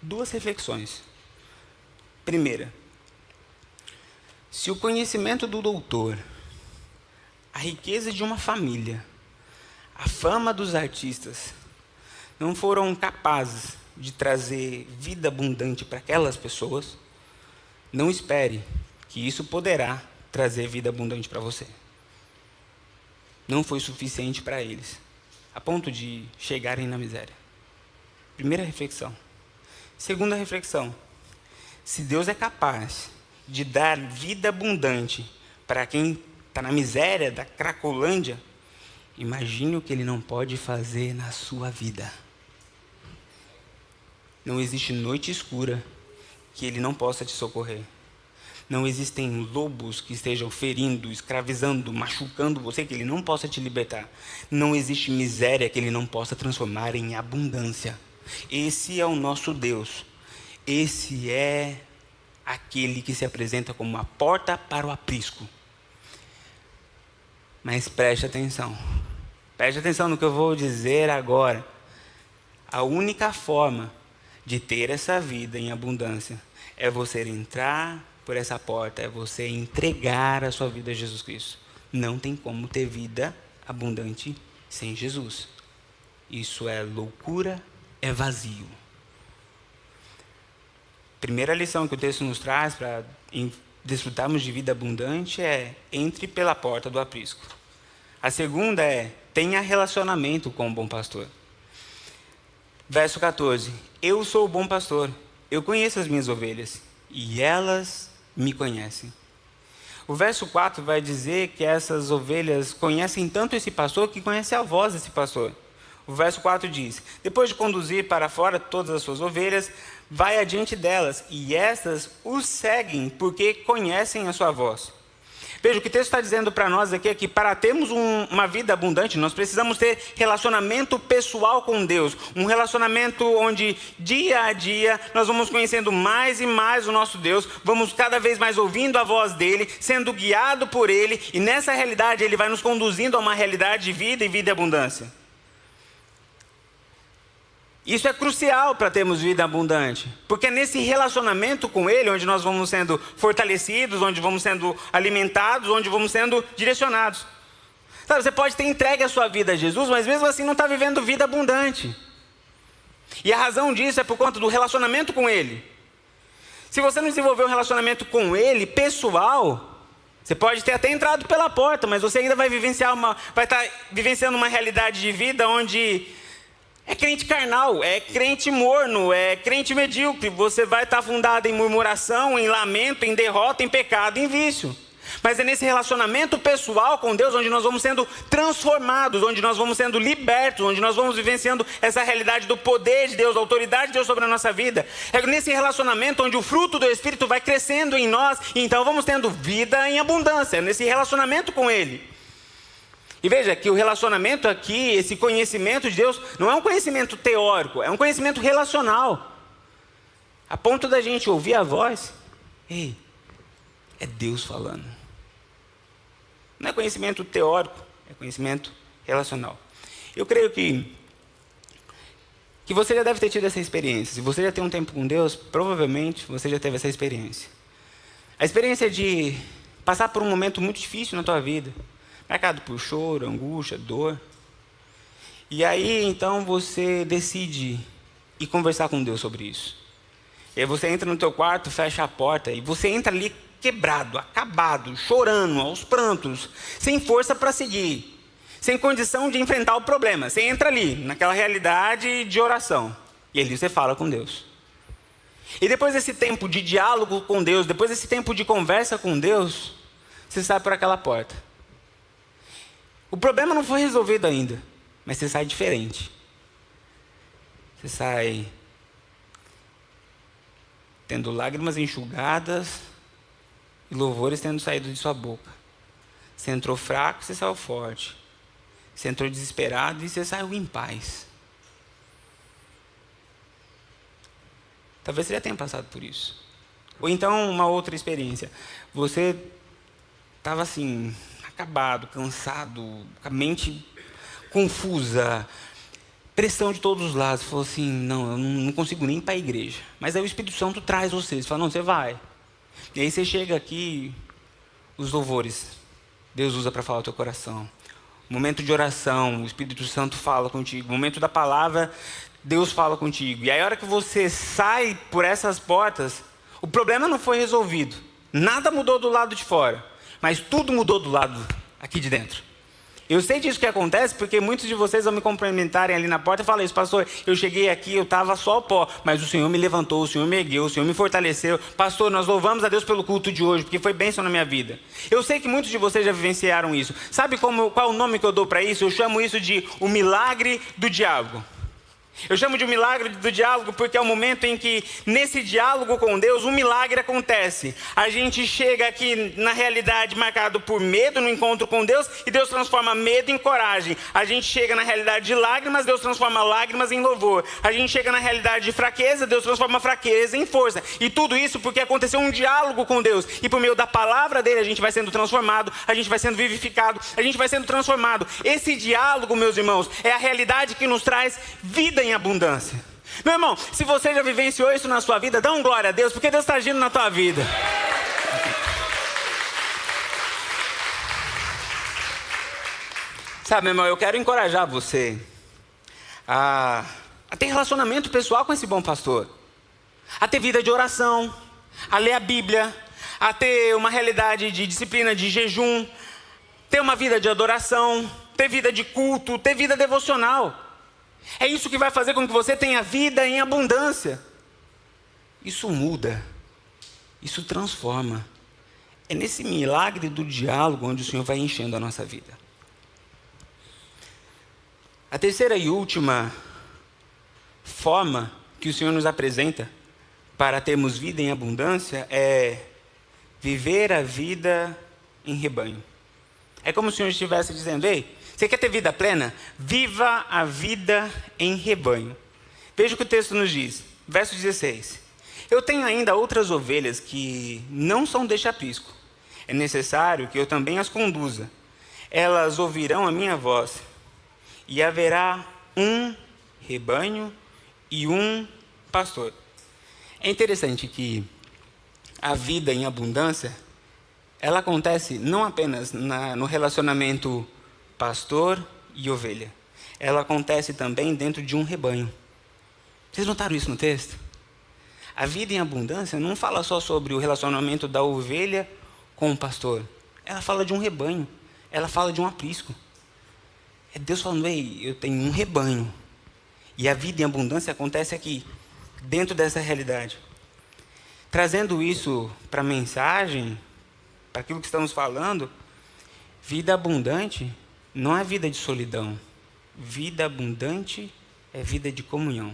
A: 2 reflexões. Primeira, se o conhecimento do doutor, a riqueza de uma família, a fama dos artistas, não foram capazes de trazer vida abundante para aquelas pessoas, não espere que isso poderá trazer vida abundante para você. Não foi suficiente para eles, a ponto de chegarem na miséria. Primeira reflexão. Segunda reflexão. Se Deus é capaz de dar vida abundante para quem está na miséria da Cracolândia, imagine o que Ele não pode fazer na sua vida. Não existe noite escura que Ele não possa te socorrer. Não existem lobos que estejam ferindo, escravizando, machucando você, que Ele não possa te libertar. Não existe miséria que Ele não possa transformar em abundância. Esse é o nosso Deus. Esse é aquele que se apresenta como a porta para o aprisco. Mas preste atenção. Preste atenção no que eu vou dizer agora. A única forma de ter essa vida em abundância é você entrar por essa porta, é você entregar a sua vida a Jesus Cristo. Não tem como ter vida abundante sem Jesus. Isso é loucura, é vazio. Primeira lição que o texto nos traz para desfrutarmos de vida abundante é: entre pela porta do aprisco. A segunda é: tenha relacionamento com o bom pastor. Verso 14. Eu sou o bom pastor, eu conheço as minhas ovelhas, e elas me conhecem. O verso 4 vai dizer que essas ovelhas conhecem tanto esse pastor que conhecem a voz desse pastor. O verso 4 diz: depois de conduzir para fora todas as suas ovelhas, vai adiante delas, e estas os seguem, porque conhecem a sua voz. Veja, o que o texto está dizendo para nós aqui é que para termos uma vida abundante, nós precisamos ter relacionamento pessoal com Deus. Um relacionamento onde, dia a dia, nós vamos conhecendo mais e mais o nosso Deus, vamos cada vez mais ouvindo a voz dEle, sendo guiado por Ele, e nessa realidade Ele vai nos conduzindo a uma realidade de vida e vida e abundância. Isso é crucial para termos vida abundante, porque é nesse relacionamento com Ele onde nós vamos sendo fortalecidos, onde vamos sendo alimentados, onde vamos sendo direcionados. Sabe, você pode ter entregue a sua vida a Jesus, mas mesmo assim não está vivendo vida abundante. E a razão disso é por conta do relacionamento com Ele. Se você não desenvolver um relacionamento com Ele, pessoal, você pode ter até entrado pela porta, mas você ainda vai estar vivenciando uma realidade de vida onde é crente carnal, é crente morno, é crente medíocre. Você vai estar fundado em murmuração, em lamento, em derrota, em pecado, em vício. Mas é nesse relacionamento pessoal com Deus onde nós vamos sendo transformados, onde nós vamos sendo libertos, onde nós vamos vivenciando essa realidade do poder de Deus, da autoridade de Deus sobre a nossa vida. É nesse relacionamento onde o fruto do Espírito vai crescendo em nós, e então vamos tendo vida em abundância, nesse relacionamento com Ele. E veja que o relacionamento aqui, esse conhecimento de Deus, não é um conhecimento teórico, é um conhecimento relacional. A ponto da gente ouvir a voz, ei, é Deus falando. Não é conhecimento teórico, é conhecimento relacional. Eu creio que você já deve ter tido essa experiência. Se você já tem um tempo com Deus, provavelmente você já teve essa experiência. A experiência de passar por um momento muito difícil na tua vida, marcado por choro, angústia, dor. E aí, então, você decide ir conversar com Deus sobre isso. E aí você entra no teu quarto, fecha a porta, e você entra ali quebrado, acabado, chorando, aos prantos, sem força para seguir, sem condição de enfrentar o problema. Você entra ali, naquela realidade de oração. E ali você fala com Deus. E depois desse tempo de diálogo com Deus, depois desse tempo de conversa com Deus, você sai por aquela porta. O problema não foi resolvido ainda, mas você sai diferente. Você sai tendo lágrimas enxugadas e louvores tendo saído de sua boca. Você entrou fraco, você saiu forte. Você entrou desesperado e você saiu em paz. Talvez você já tenha passado por isso. Ou então uma outra experiência. Você estava assim, acabado, cansado, com a mente confusa, pressão de todos os lados. Falou assim, não, eu não consigo nem ir para a igreja. Mas aí o Espírito Santo traz você fala, não, você vai. E aí você chega aqui, os louvores, Deus usa para falar o teu coração. Momento de oração, o Espírito Santo fala contigo. Momento da palavra, Deus fala contigo. E aí a hora que você sai por essas portas, o problema não foi resolvido. Nada mudou do lado de fora. Mas tudo mudou do lado aqui de dentro. Eu sei disso que acontece porque muitos de vocês vão me cumprimentarem ali na porta e falam isso, pastor, eu cheguei aqui, eu estava só o pó, mas o Senhor me levantou, o Senhor me ergueu, o Senhor me fortaleceu. Pastor, nós louvamos a Deus pelo culto de hoje, porque foi bênção na minha vida. Eu sei que muitos de vocês já vivenciaram isso. Sabe qual é o nome que eu dou para isso? Eu chamo isso de o milagre do diálogo. Eu chamo de um milagre do diálogo porque é o momento em que, nesse diálogo com Deus, um milagre acontece. A gente chega aqui na realidade marcado por medo no encontro com Deus e Deus transforma medo em coragem. A gente chega na realidade de lágrimas, Deus transforma lágrimas em louvor. A gente chega na realidade de fraqueza, Deus transforma fraqueza em força. E tudo isso porque aconteceu um diálogo com Deus. E por meio da palavra dele a gente vai sendo transformado, a gente vai sendo vivificado, a gente vai sendo transformado. Esse diálogo, meus irmãos, é a realidade que nos traz vida em abundância. Meu irmão, se você já vivenciou isso na sua vida, dá um glória a Deus, porque Deus está agindo na tua vida. Sabe, meu irmão, eu quero encorajar você a ter relacionamento pessoal com esse bom pastor, a ter vida de oração, a ler a Bíblia, a ter uma realidade de disciplina de jejum, ter uma vida de adoração, ter vida de culto, ter vida devocional. É isso que vai fazer com que você tenha vida em abundância. Isso muda, isso transforma. É nesse milagre do diálogo onde o Senhor vai enchendo a nossa vida. A terceira e última forma que o Senhor nos apresenta para termos vida em abundância é viver a vida em rebanho. É como se o Senhor estivesse dizendo: ei, você quer ter vida plena? Viva a vida em rebanho. Veja o que o texto nos diz, verso 16. Eu tenho ainda outras ovelhas que não são deste aprisco. É necessário que eu também as conduza. Elas ouvirão a minha voz, e haverá um rebanho e um pastor. É interessante que a vida em abundância, ela acontece não apenas no relacionamento pastor e ovelha. Ela acontece também dentro de um rebanho. Vocês notaram isso no texto? A vida em abundância não fala só sobre o relacionamento da ovelha com o pastor. Ela fala de um rebanho. Ela fala de um aprisco. É Deus falando: ei, eu tenho um rebanho. E a vida em abundância acontece aqui, dentro dessa realidade. Trazendo isso para a mensagem, para aquilo que estamos falando, vida abundante não é vida de solidão. Vida abundante é vida de comunhão.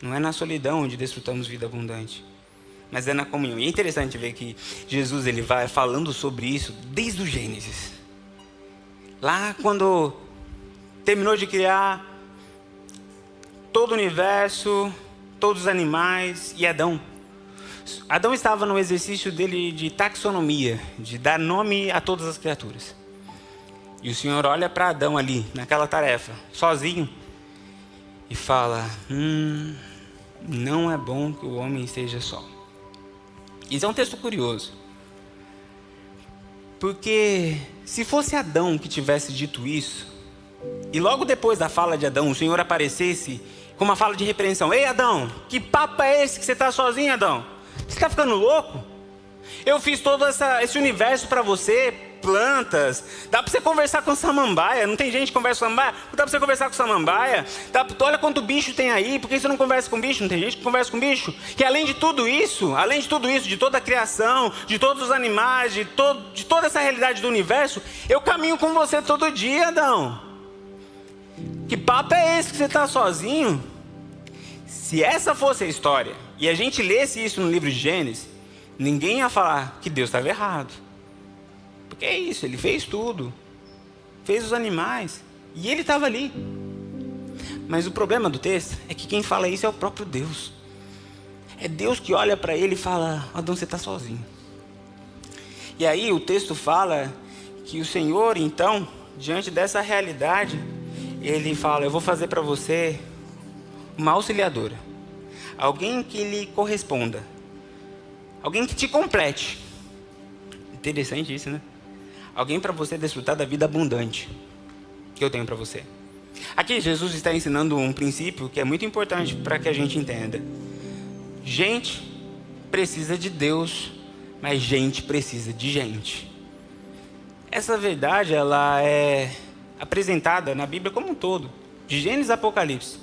A: Não é na solidão onde desfrutamos vida abundante, mas é na comunhão. E é interessante ver que Jesus ele vai falando sobre isso desde o Gênesis. Lá quando terminou de criar todo o universo, todos os animais e Adão. Adão estava no exercício dele de taxonomia, de dar nome a todas as criaturas. E o Senhor olha para Adão ali, naquela tarefa, sozinho, e fala: não é bom que o homem esteja só. Isso é um texto curioso. Porque se fosse Adão que tivesse dito isso, e logo depois da fala de Adão, o Senhor aparecesse com uma fala de repreensão: ei, Adão, que papo é esse que você está sozinho, Adão? Você está ficando louco? Eu fiz todo esse universo para você, plantas. Dá para você conversar com samambaia. Não tem gente que conversa com samambaia? Dá para você conversar com samambaia. Olha quanto bicho tem aí. Por que você não conversa com bicho? Não tem gente que conversa com bicho? Que além de tudo isso, de toda a criação, de todos os animais, de toda essa realidade do universo, eu caminho com você todo dia, Adão. Que papo é esse que você está sozinho? Se essa fosse a história, e a gente lesse isso no livro de Gênesis, ninguém ia falar que Deus estava errado. Porque é isso, ele fez tudo. Fez os animais. E ele estava ali. Mas o problema do texto é que quem fala isso é o próprio Deus. É Deus que olha para ele e fala: Adão, você está sozinho. E aí o texto fala que o Senhor, então, diante dessa realidade, ele fala: eu vou fazer para você uma auxiliadora. Alguém que lhe corresponda. Alguém que te complete. Interessante isso, né? Alguém para você desfrutar da vida abundante que eu tenho para você. Aqui Jesus está ensinando um princípio que é muito importante para que a gente entenda. Gente precisa de Deus, mas gente precisa de gente. Essa verdade ela é apresentada na Bíblia como um todo, de Gênesis a Apocalipse.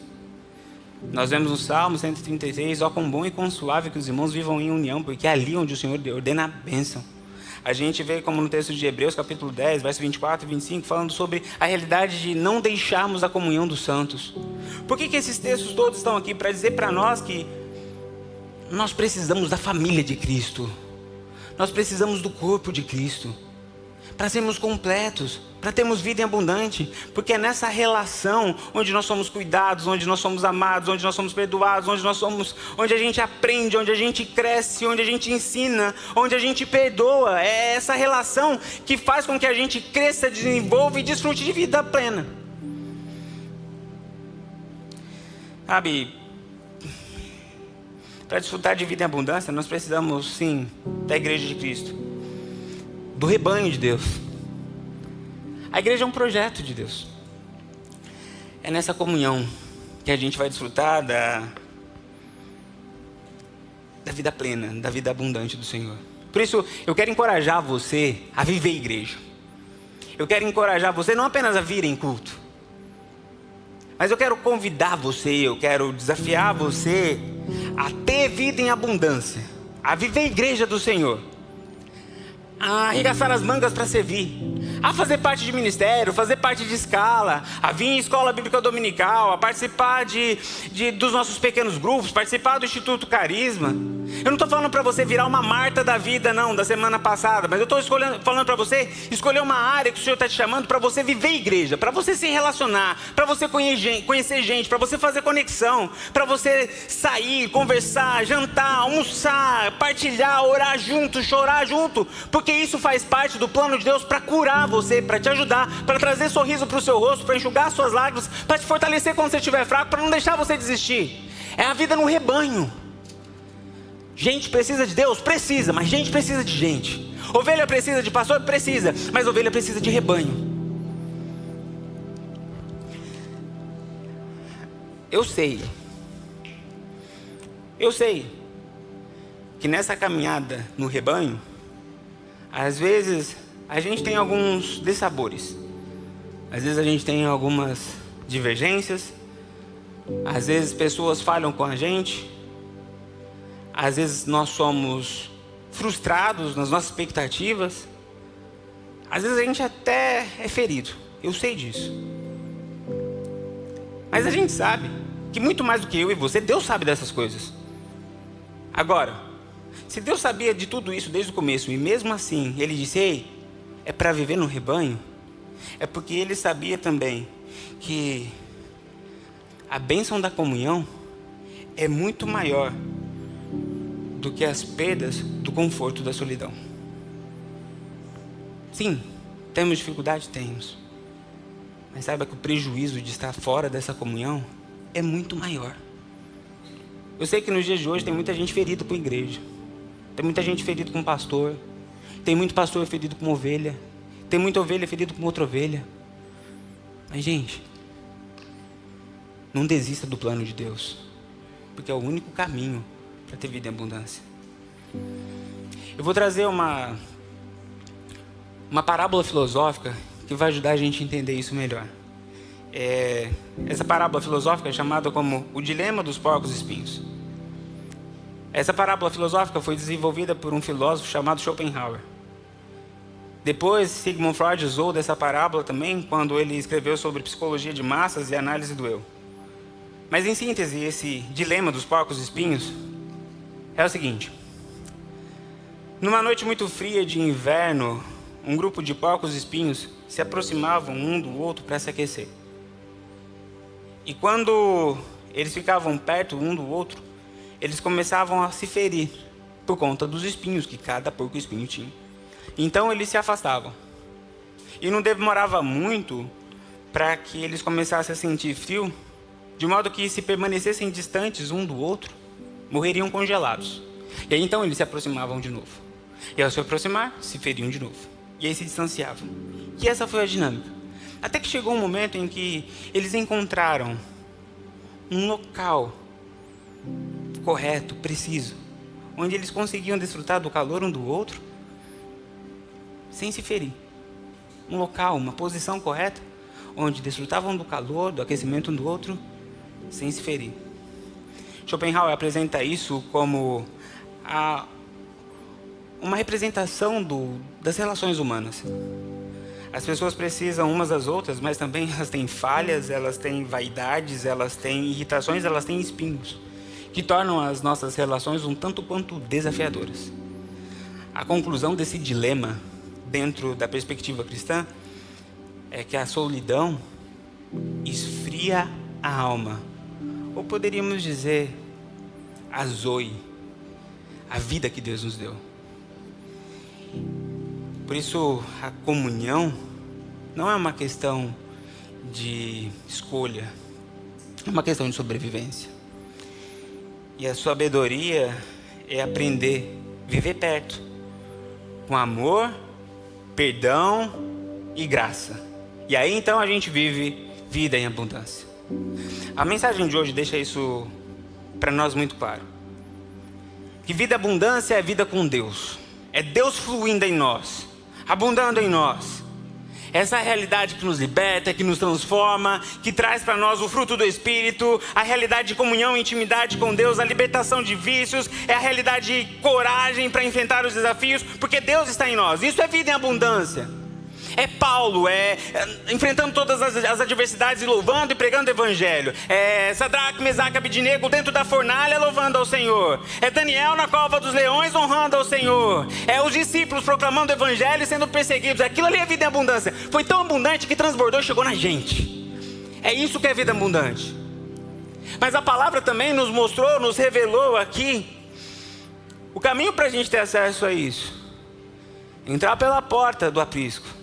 A: Nós vemos no Salmo 136, ó quão bom e quão suave que os irmãos vivam em união, porque é ali onde o Senhor ordena a bênção. A gente vê como no texto de Hebreus, capítulo 10, verso 24 e 25, falando sobre a realidade de não deixarmos a comunhão dos santos. Por que esses textos todos estão aqui? Para dizer para nós que nós precisamos da família de Cristo. Nós precisamos do corpo de Cristo. Para sermos completos, para termos vida em abundante, porque é nessa relação onde nós somos cuidados, onde nós somos amados, onde nós somos perdoados, onde a gente aprende, onde a gente cresce, onde a gente ensina, onde a gente perdoa. É essa relação que faz com que a gente cresça, desenvolva e desfrute de vida plena. Sabe, para desfrutar de vida em abundância, nós precisamos sim da igreja de Cristo, do rebanho de Deus. A igreja é um projeto de Deus. É nessa comunhão que a gente vai desfrutar da vida plena, da vida abundante do Senhor. Por isso, eu quero encorajar você a viver igreja. Eu quero encorajar você não apenas a vir em culto, mas eu quero convidar você, eu quero desafiar você a ter vida em abundância. a viver a igreja do Senhor, a arregaçar as mangas para servir, a fazer parte de ministério, fazer parte de escala, a vir em escola bíblica dominical, a participar dos nossos pequenos grupos, participar do Instituto Carisma. Eu não estou falando para você virar uma Marta da vida, não, da semana passada, mas eu estou falando para você escolher uma área que o Senhor está te chamando para você viver a igreja, para você se relacionar, para você conhecer gente, para você fazer conexão, para você sair, conversar, jantar, almoçar, partilhar, orar junto, chorar junto, porque isso faz parte do plano de Deus para curar você, para te ajudar, para trazer sorriso para o seu rosto, para enxugar as suas lágrimas, para te fortalecer quando você estiver fraco, para não deixar você desistir. É a vida no rebanho. Gente precisa de Deus? Precisa, mas gente precisa de gente. Ovelha precisa de pastor? Precisa, mas ovelha precisa de rebanho. Eu sei que nessa caminhada no rebanho, às vezes a gente tem alguns dissabores, às vezes a gente tem algumas divergências, às vezes pessoas falham com a gente, às vezes nós somos frustrados nas nossas expectativas, às vezes a gente até é ferido, eu sei disso. Mas a gente sabe que muito mais do que eu e você, Deus sabe dessas coisas. Agora, se Deus sabia de tudo isso desde o começo e mesmo assim Ele disse, ei, é para viver no rebanho, é porque Ele sabia também que a bênção da comunhão é muito maior do que as perdas do conforto da solidão. Sim, temos dificuldade? Temos. Mas saiba que o prejuízo de estar fora dessa comunhão é muito maior. Eu sei que nos dias de hoje tem muita gente ferida com a igreja. Tem muita gente ferida com o pastor. Tem muito pastor ferido com ovelha. Tem muita ovelha ferida com outra ovelha. Mas, gente, não desista do plano de Deus, porque é o único caminho para ter vida em abundância. Eu vou trazer uma parábola filosófica que vai ajudar a gente a entender isso melhor. Essa parábola filosófica é chamada como o dilema dos porcos espinhos. Essa parábola filosófica foi desenvolvida por um filósofo chamado Schopenhauer. Depois, Sigmund Freud usou dessa parábola também quando ele escreveu sobre psicologia de massas e análise do eu. Mas em síntese, esse dilema dos porcos espinhos é o seguinte: numa noite muito fria de inverno, um grupo de porcos espinhos se aproximavam um do outro para se aquecer. E quando eles ficavam perto um do outro, eles começavam a se ferir por conta dos espinhos que cada porco espinho tinha. Então eles se afastavam. E não demorava muito para que eles começassem a sentir frio, de modo que, se permanecessem distantes um do outro, morreriam congelados. E aí então eles se aproximavam de novo. E ao se aproximar, se feriam de novo. E aí se distanciavam. E essa foi a dinâmica. Até que chegou um momento em que eles encontraram um local correto, preciso, onde eles conseguiam desfrutar do calor um do outro, sem se ferir. Um local, uma posição correta, onde desfrutavam do calor, do aquecimento um do outro, sem se ferir. Schopenhauer apresenta isso como uma representação das relações humanas. As pessoas precisam umas das outras, mas também elas têm falhas, elas têm vaidades, elas têm irritações, elas têm espinhos, que tornam as nossas relações um tanto quanto desafiadoras. A conclusão desse dilema, dentro da perspectiva cristã, é que a solidão esfria a alma. Ou poderíamos dizer, a Zoe, a vida que Deus nos deu. Por isso, a comunhão não é uma questão de escolha, é uma questão de sobrevivência. E a sabedoria é aprender a viver perto, com amor, perdão e graça. E aí então a gente vive vida em abundância. A mensagem de hoje deixa isso para nós muito claro. Que vida em abundância é vida com Deus. É Deus fluindo em nós, abundando em nós. Essa realidade que nos liberta, que nos transforma, que traz para nós o fruto do Espírito, a realidade de comunhão e intimidade com Deus, a libertação de vícios, é a realidade de coragem para enfrentar os desafios, porque Deus está em nós. Isso é vida em abundância. É Paulo, enfrentando todas as adversidades e louvando e pregando o Evangelho. É Sadraque, Mesaque e Abednego dentro da fornalha louvando ao Senhor. É Daniel na cova dos leões honrando ao Senhor. É os discípulos proclamando o Evangelho e sendo perseguidos. Aquilo ali é vida em abundância. Foi tão abundante que transbordou e chegou na gente. É isso que é vida abundante. Mas a palavra também nos mostrou, nos revelou aqui o caminho para a gente ter acesso a isso. Entrar pela porta do aprisco.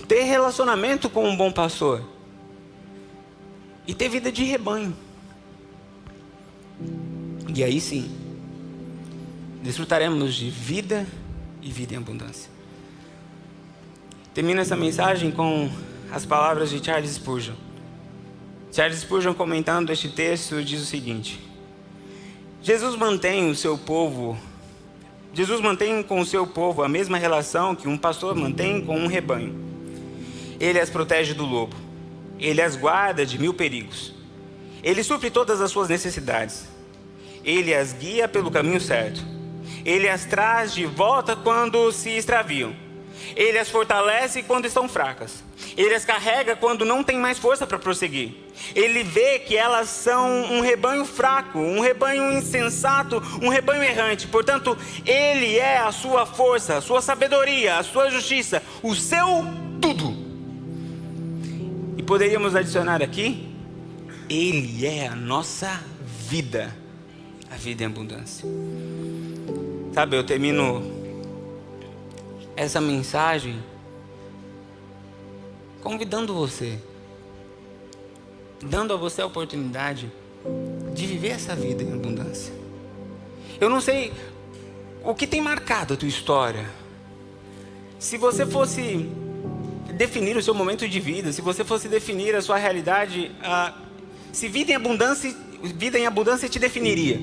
A: Ter relacionamento com um bom pastor. E ter vida de rebanho. E aí sim, desfrutaremos de vida e vida em abundância. Termino essa mensagem com as palavras de Charles Spurgeon. Charles Spurgeon, comentando este texto, diz o seguinte: Jesus mantém com o seu povo a mesma relação que um pastor mantém com um rebanho. Ele as protege do lobo. Ele as guarda de 1000 perigos. Ele supre todas as suas necessidades. Ele as guia pelo caminho certo. Ele as traz de volta quando se extraviam. Ele as fortalece quando estão fracas. Ele as carrega quando não tem mais força para prosseguir. Ele vê que elas são um rebanho fraco, um rebanho insensato, um rebanho errante. Portanto, Ele é a sua força, a sua sabedoria, a sua justiça, o seu tudo. E poderíamos adicionar aqui, Ele é a nossa vida, a vida em abundância. Sabe, eu termino essa mensagem convidando você, dando a você a oportunidade de viver essa vida em abundância. Eu não sei o que tem marcado a tua história. Se você fosse definir o seu momento de vida, se você fosse definir a sua realidade, se vida em abundância te definiria.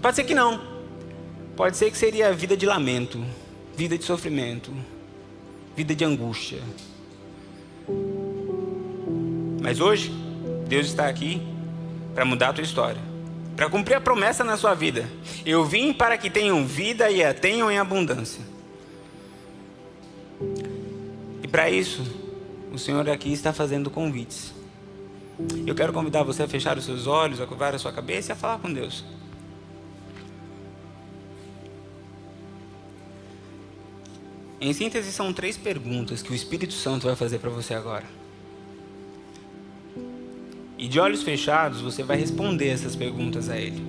A: Pode ser que não. Pode ser que seria vida de lamento, vida de sofrimento, vida de angústia. Mas hoje, Deus está aqui para mudar a tua história, para cumprir a promessa na sua vida. Eu vim para que tenham vida e a tenham em abundância. E para isso, o Senhor aqui está fazendo convites. Eu quero convidar você a fechar os seus olhos, a curvar a sua cabeça e a falar com Deus. Em síntese, são 3 perguntas que o Espírito Santo vai fazer para você agora. E de olhos fechados, você vai responder essas perguntas a Ele.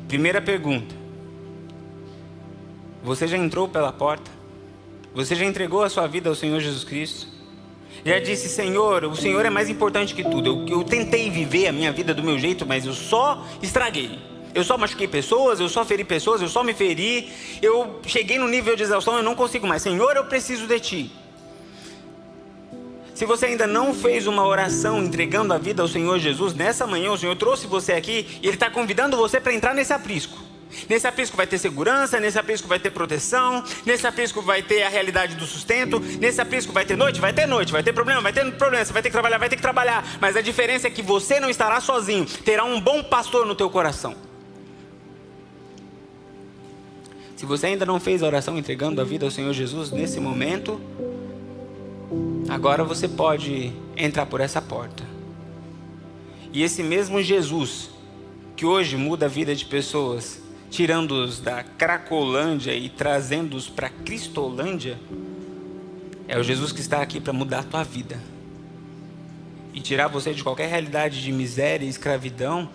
A: Primeira pergunta: você já entrou pela porta? Você já entregou a sua vida ao Senhor Jesus Cristo? Já disse: Senhor, o Senhor é mais importante que tudo. Eu tentei viver a minha vida do meu jeito, mas eu só estraguei. Eu só machuquei pessoas, eu só feri pessoas, eu só me feri. Eu cheguei no nível de exaustão, eu não consigo mais. Senhor, eu preciso de Ti. Se você ainda não fez uma oração entregando a vida ao Senhor Jesus, nessa manhã o Senhor trouxe você aqui e Ele está convidando você para entrar nesse aprisco. Nesse aprisco vai ter segurança, nesse aprisco vai ter proteção, nesse aprisco vai ter a realidade do sustento, nesse aprisco vai ter noite, vai ter problema, você vai ter que trabalhar, mas a diferença é que você não estará sozinho, terá um bom pastor no teu coração. Se você ainda não fez a oração entregando a vida ao Senhor Jesus, nesse momento, agora você pode entrar por essa porta. E esse mesmo Jesus, que hoje muda a vida de pessoas, tirando-os da Cracolândia e trazendo-os para a Cristolândia, é o Jesus que está aqui para mudar a tua vida. E tirar você de qualquer realidade de miséria e escravidão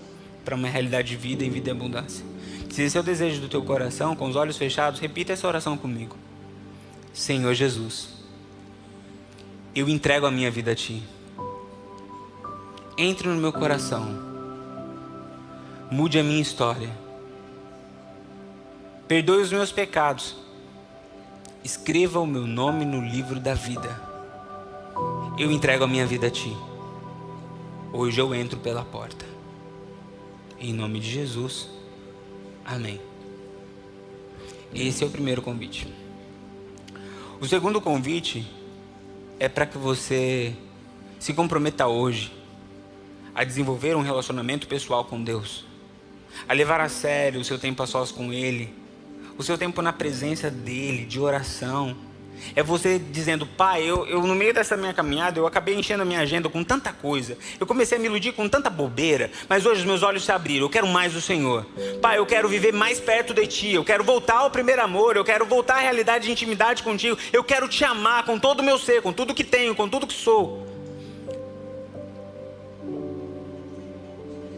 A: para uma realidade de vida em vida e abundância. Se esse é o desejo do teu coração, com os olhos fechados, repita essa oração comigo. Senhor Jesus, eu entrego a minha vida a Ti. Entre no meu coração. Mude a minha história. Perdoe os meus pecados. Escreva o meu nome no livro da vida. Eu entrego a minha vida a Ti. Hoje eu entro pela porta. Em nome de Jesus. Amém. Esse é o primeiro convite. O segundo convite é para que você se comprometa hoje a desenvolver um relacionamento pessoal com Deus, a levar a sério o seu tempo a sós com Ele, o seu tempo na presença dEle, de oração. É você dizendo: Pai, eu no meio dessa minha caminhada, eu acabei enchendo a minha agenda com tanta coisa, eu comecei a me iludir com tanta bobeira, mas hoje os meus olhos se abriram, eu quero mais do Senhor. Pai, eu quero viver mais perto de Ti, eu quero voltar ao primeiro amor, eu quero voltar à realidade de intimidade contigo, eu quero Te amar com todo o meu ser, com tudo que tenho, com tudo que sou.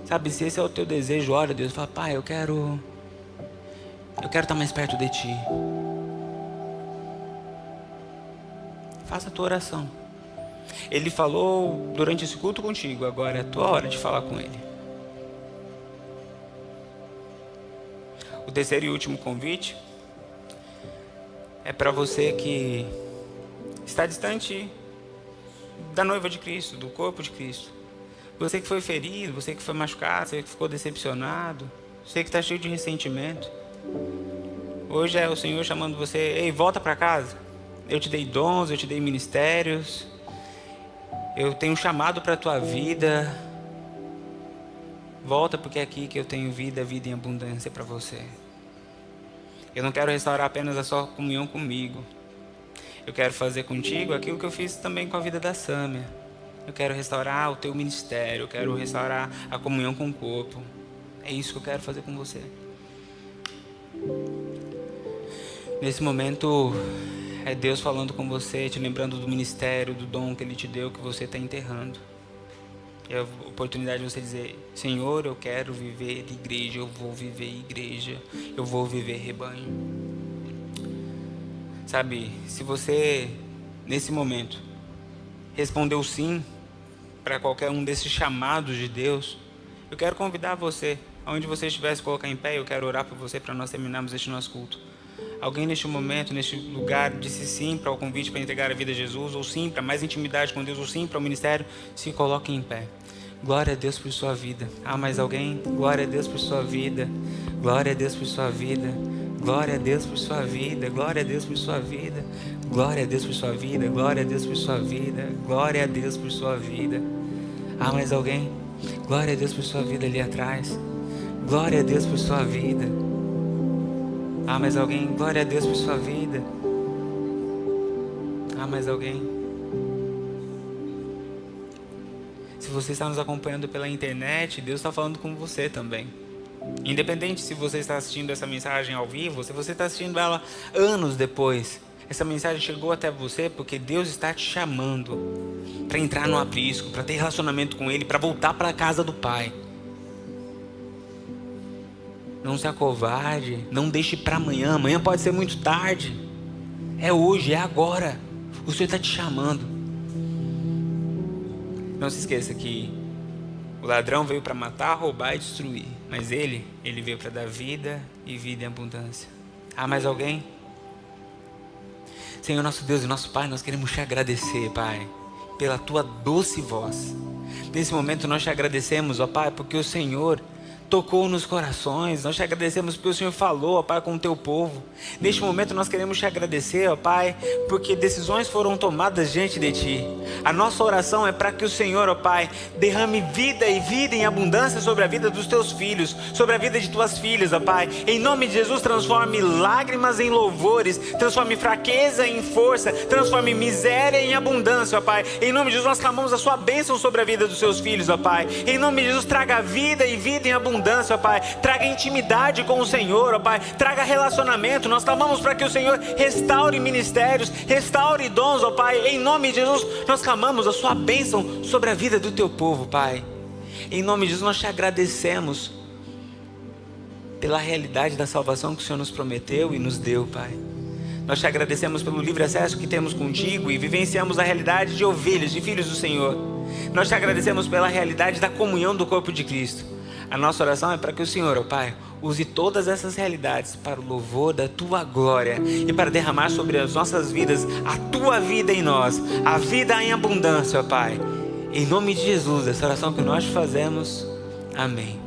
A: Sabe, se esse é o teu desejo, ora a Deus, fala: Pai, eu quero estar mais perto de Ti. Faça a tua oração. Ele falou durante esse culto contigo, agora é a tua hora de falar com Ele. O terceiro e último convite é para você que está distante da noiva de Cristo, do corpo de Cristo. Você que foi ferido, você que foi machucado, você que ficou decepcionado, você que está cheio de ressentimento. Hoje é o Senhor chamando você: ei, volta para casa. Eu te dei dons, eu te dei ministérios, eu tenho um chamado para a tua vida. Volta, porque é aqui que eu tenho vida em abundância para você. Eu não quero restaurar apenas a sua comunhão comigo. Eu quero fazer contigo aquilo que eu fiz também com a vida da Sâmia. Eu quero restaurar o teu ministério, eu quero restaurar a comunhão com o corpo. É isso que eu quero fazer com você. Nesse momento, é Deus falando com você, te lembrando do ministério, do dom que Ele te deu, que você está enterrando. É a oportunidade de você dizer: Senhor, eu quero viver igreja, eu vou viver igreja, eu vou viver rebanho. Sabe, se você, nesse momento, respondeu sim para qualquer um desses chamados de Deus, eu quero convidar você, aonde você estiver, se colocar em pé, eu quero orar por você para nós terminarmos este nosso culto. Alguém neste momento, neste lugar, disse sim para o convite para entregar a vida a Jesus, ou sim para mais intimidade com Deus, ou sim para o ministério, se coloque em pé. Glória a Deus por sua vida. Ah, mais alguém? Glória a Deus por sua vida. Glória a Deus por sua vida. Glória a Deus por sua vida. Glória a Deus por sua vida. Glória a Deus por sua vida. Glória a Deus por sua vida. Glória a Deus por sua vida. Ah, mais alguém? Glória a Deus por sua vida ali atrás. Glória a Deus por sua vida. Ah, mais alguém? Glória a Deus por sua vida. Ah, mais alguém? Se você está nos acompanhando pela internet, Deus está falando com você também. Independente se você está assistindo essa mensagem ao vivo, se você está assistindo ela anos depois, essa mensagem chegou até você porque Deus está te chamando para entrar no aprisco, para ter relacionamento com Ele, para voltar para a casa do Pai. Não se acovarde, não deixe para amanhã. Amanhã pode ser muito tarde. É hoje, é agora. O Senhor está te chamando. Não se esqueça que o ladrão veio para matar, roubar e destruir. Mas ele veio para dar vida e vida em abundância. Há mais alguém? Senhor, nosso Deus e nosso Pai, nós queremos te agradecer, Pai, pela tua doce voz. Nesse momento nós te agradecemos, ó Pai, porque o Senhor tocou nos corações. Nós te agradecemos porque o Senhor falou, ó Pai, com o teu povo. Neste momento nós queremos te agradecer, ó Pai, porque decisões foram tomadas diante de Ti. A nossa oração é para que o Senhor, ó Pai, derrame vida e vida em abundância sobre a vida dos teus filhos, sobre a vida de tuas filhas, ó Pai. Em nome de Jesus, transforme lágrimas em louvores, transforme fraqueza em força, transforme miséria em abundância, ó Pai. Em nome de Jesus, nós clamamos a sua bênção sobre a vida dos seus filhos, ó Pai. Em nome de Jesus, traga vida e vida em abundância, ó Pai. Traga intimidade com o Senhor, ó Pai. Traga relacionamento. Nós clamamos para que o Senhor restaure ministérios, restaure dons, ó Pai. Em nome de Jesus, nós clamamos a sua bênção sobre a vida do teu povo, Pai. Em nome de Jesus, nós te agradecemos pela realidade da salvação que o Senhor nos prometeu e nos deu, Pai. Nós te agradecemos pelo livre acesso que temos contigo e vivenciamos a realidade de ovelhas, de filhos do Senhor. Nós te agradecemos pela realidade da comunhão do corpo de Cristo. A nossa oração é para que o Senhor, ó Pai, use todas essas realidades para o louvor da Tua glória e para derramar sobre as nossas vidas a Tua vida em nós, a vida em abundância, ó Pai. Em nome de Jesus, essa oração que nós fazemos. Amém.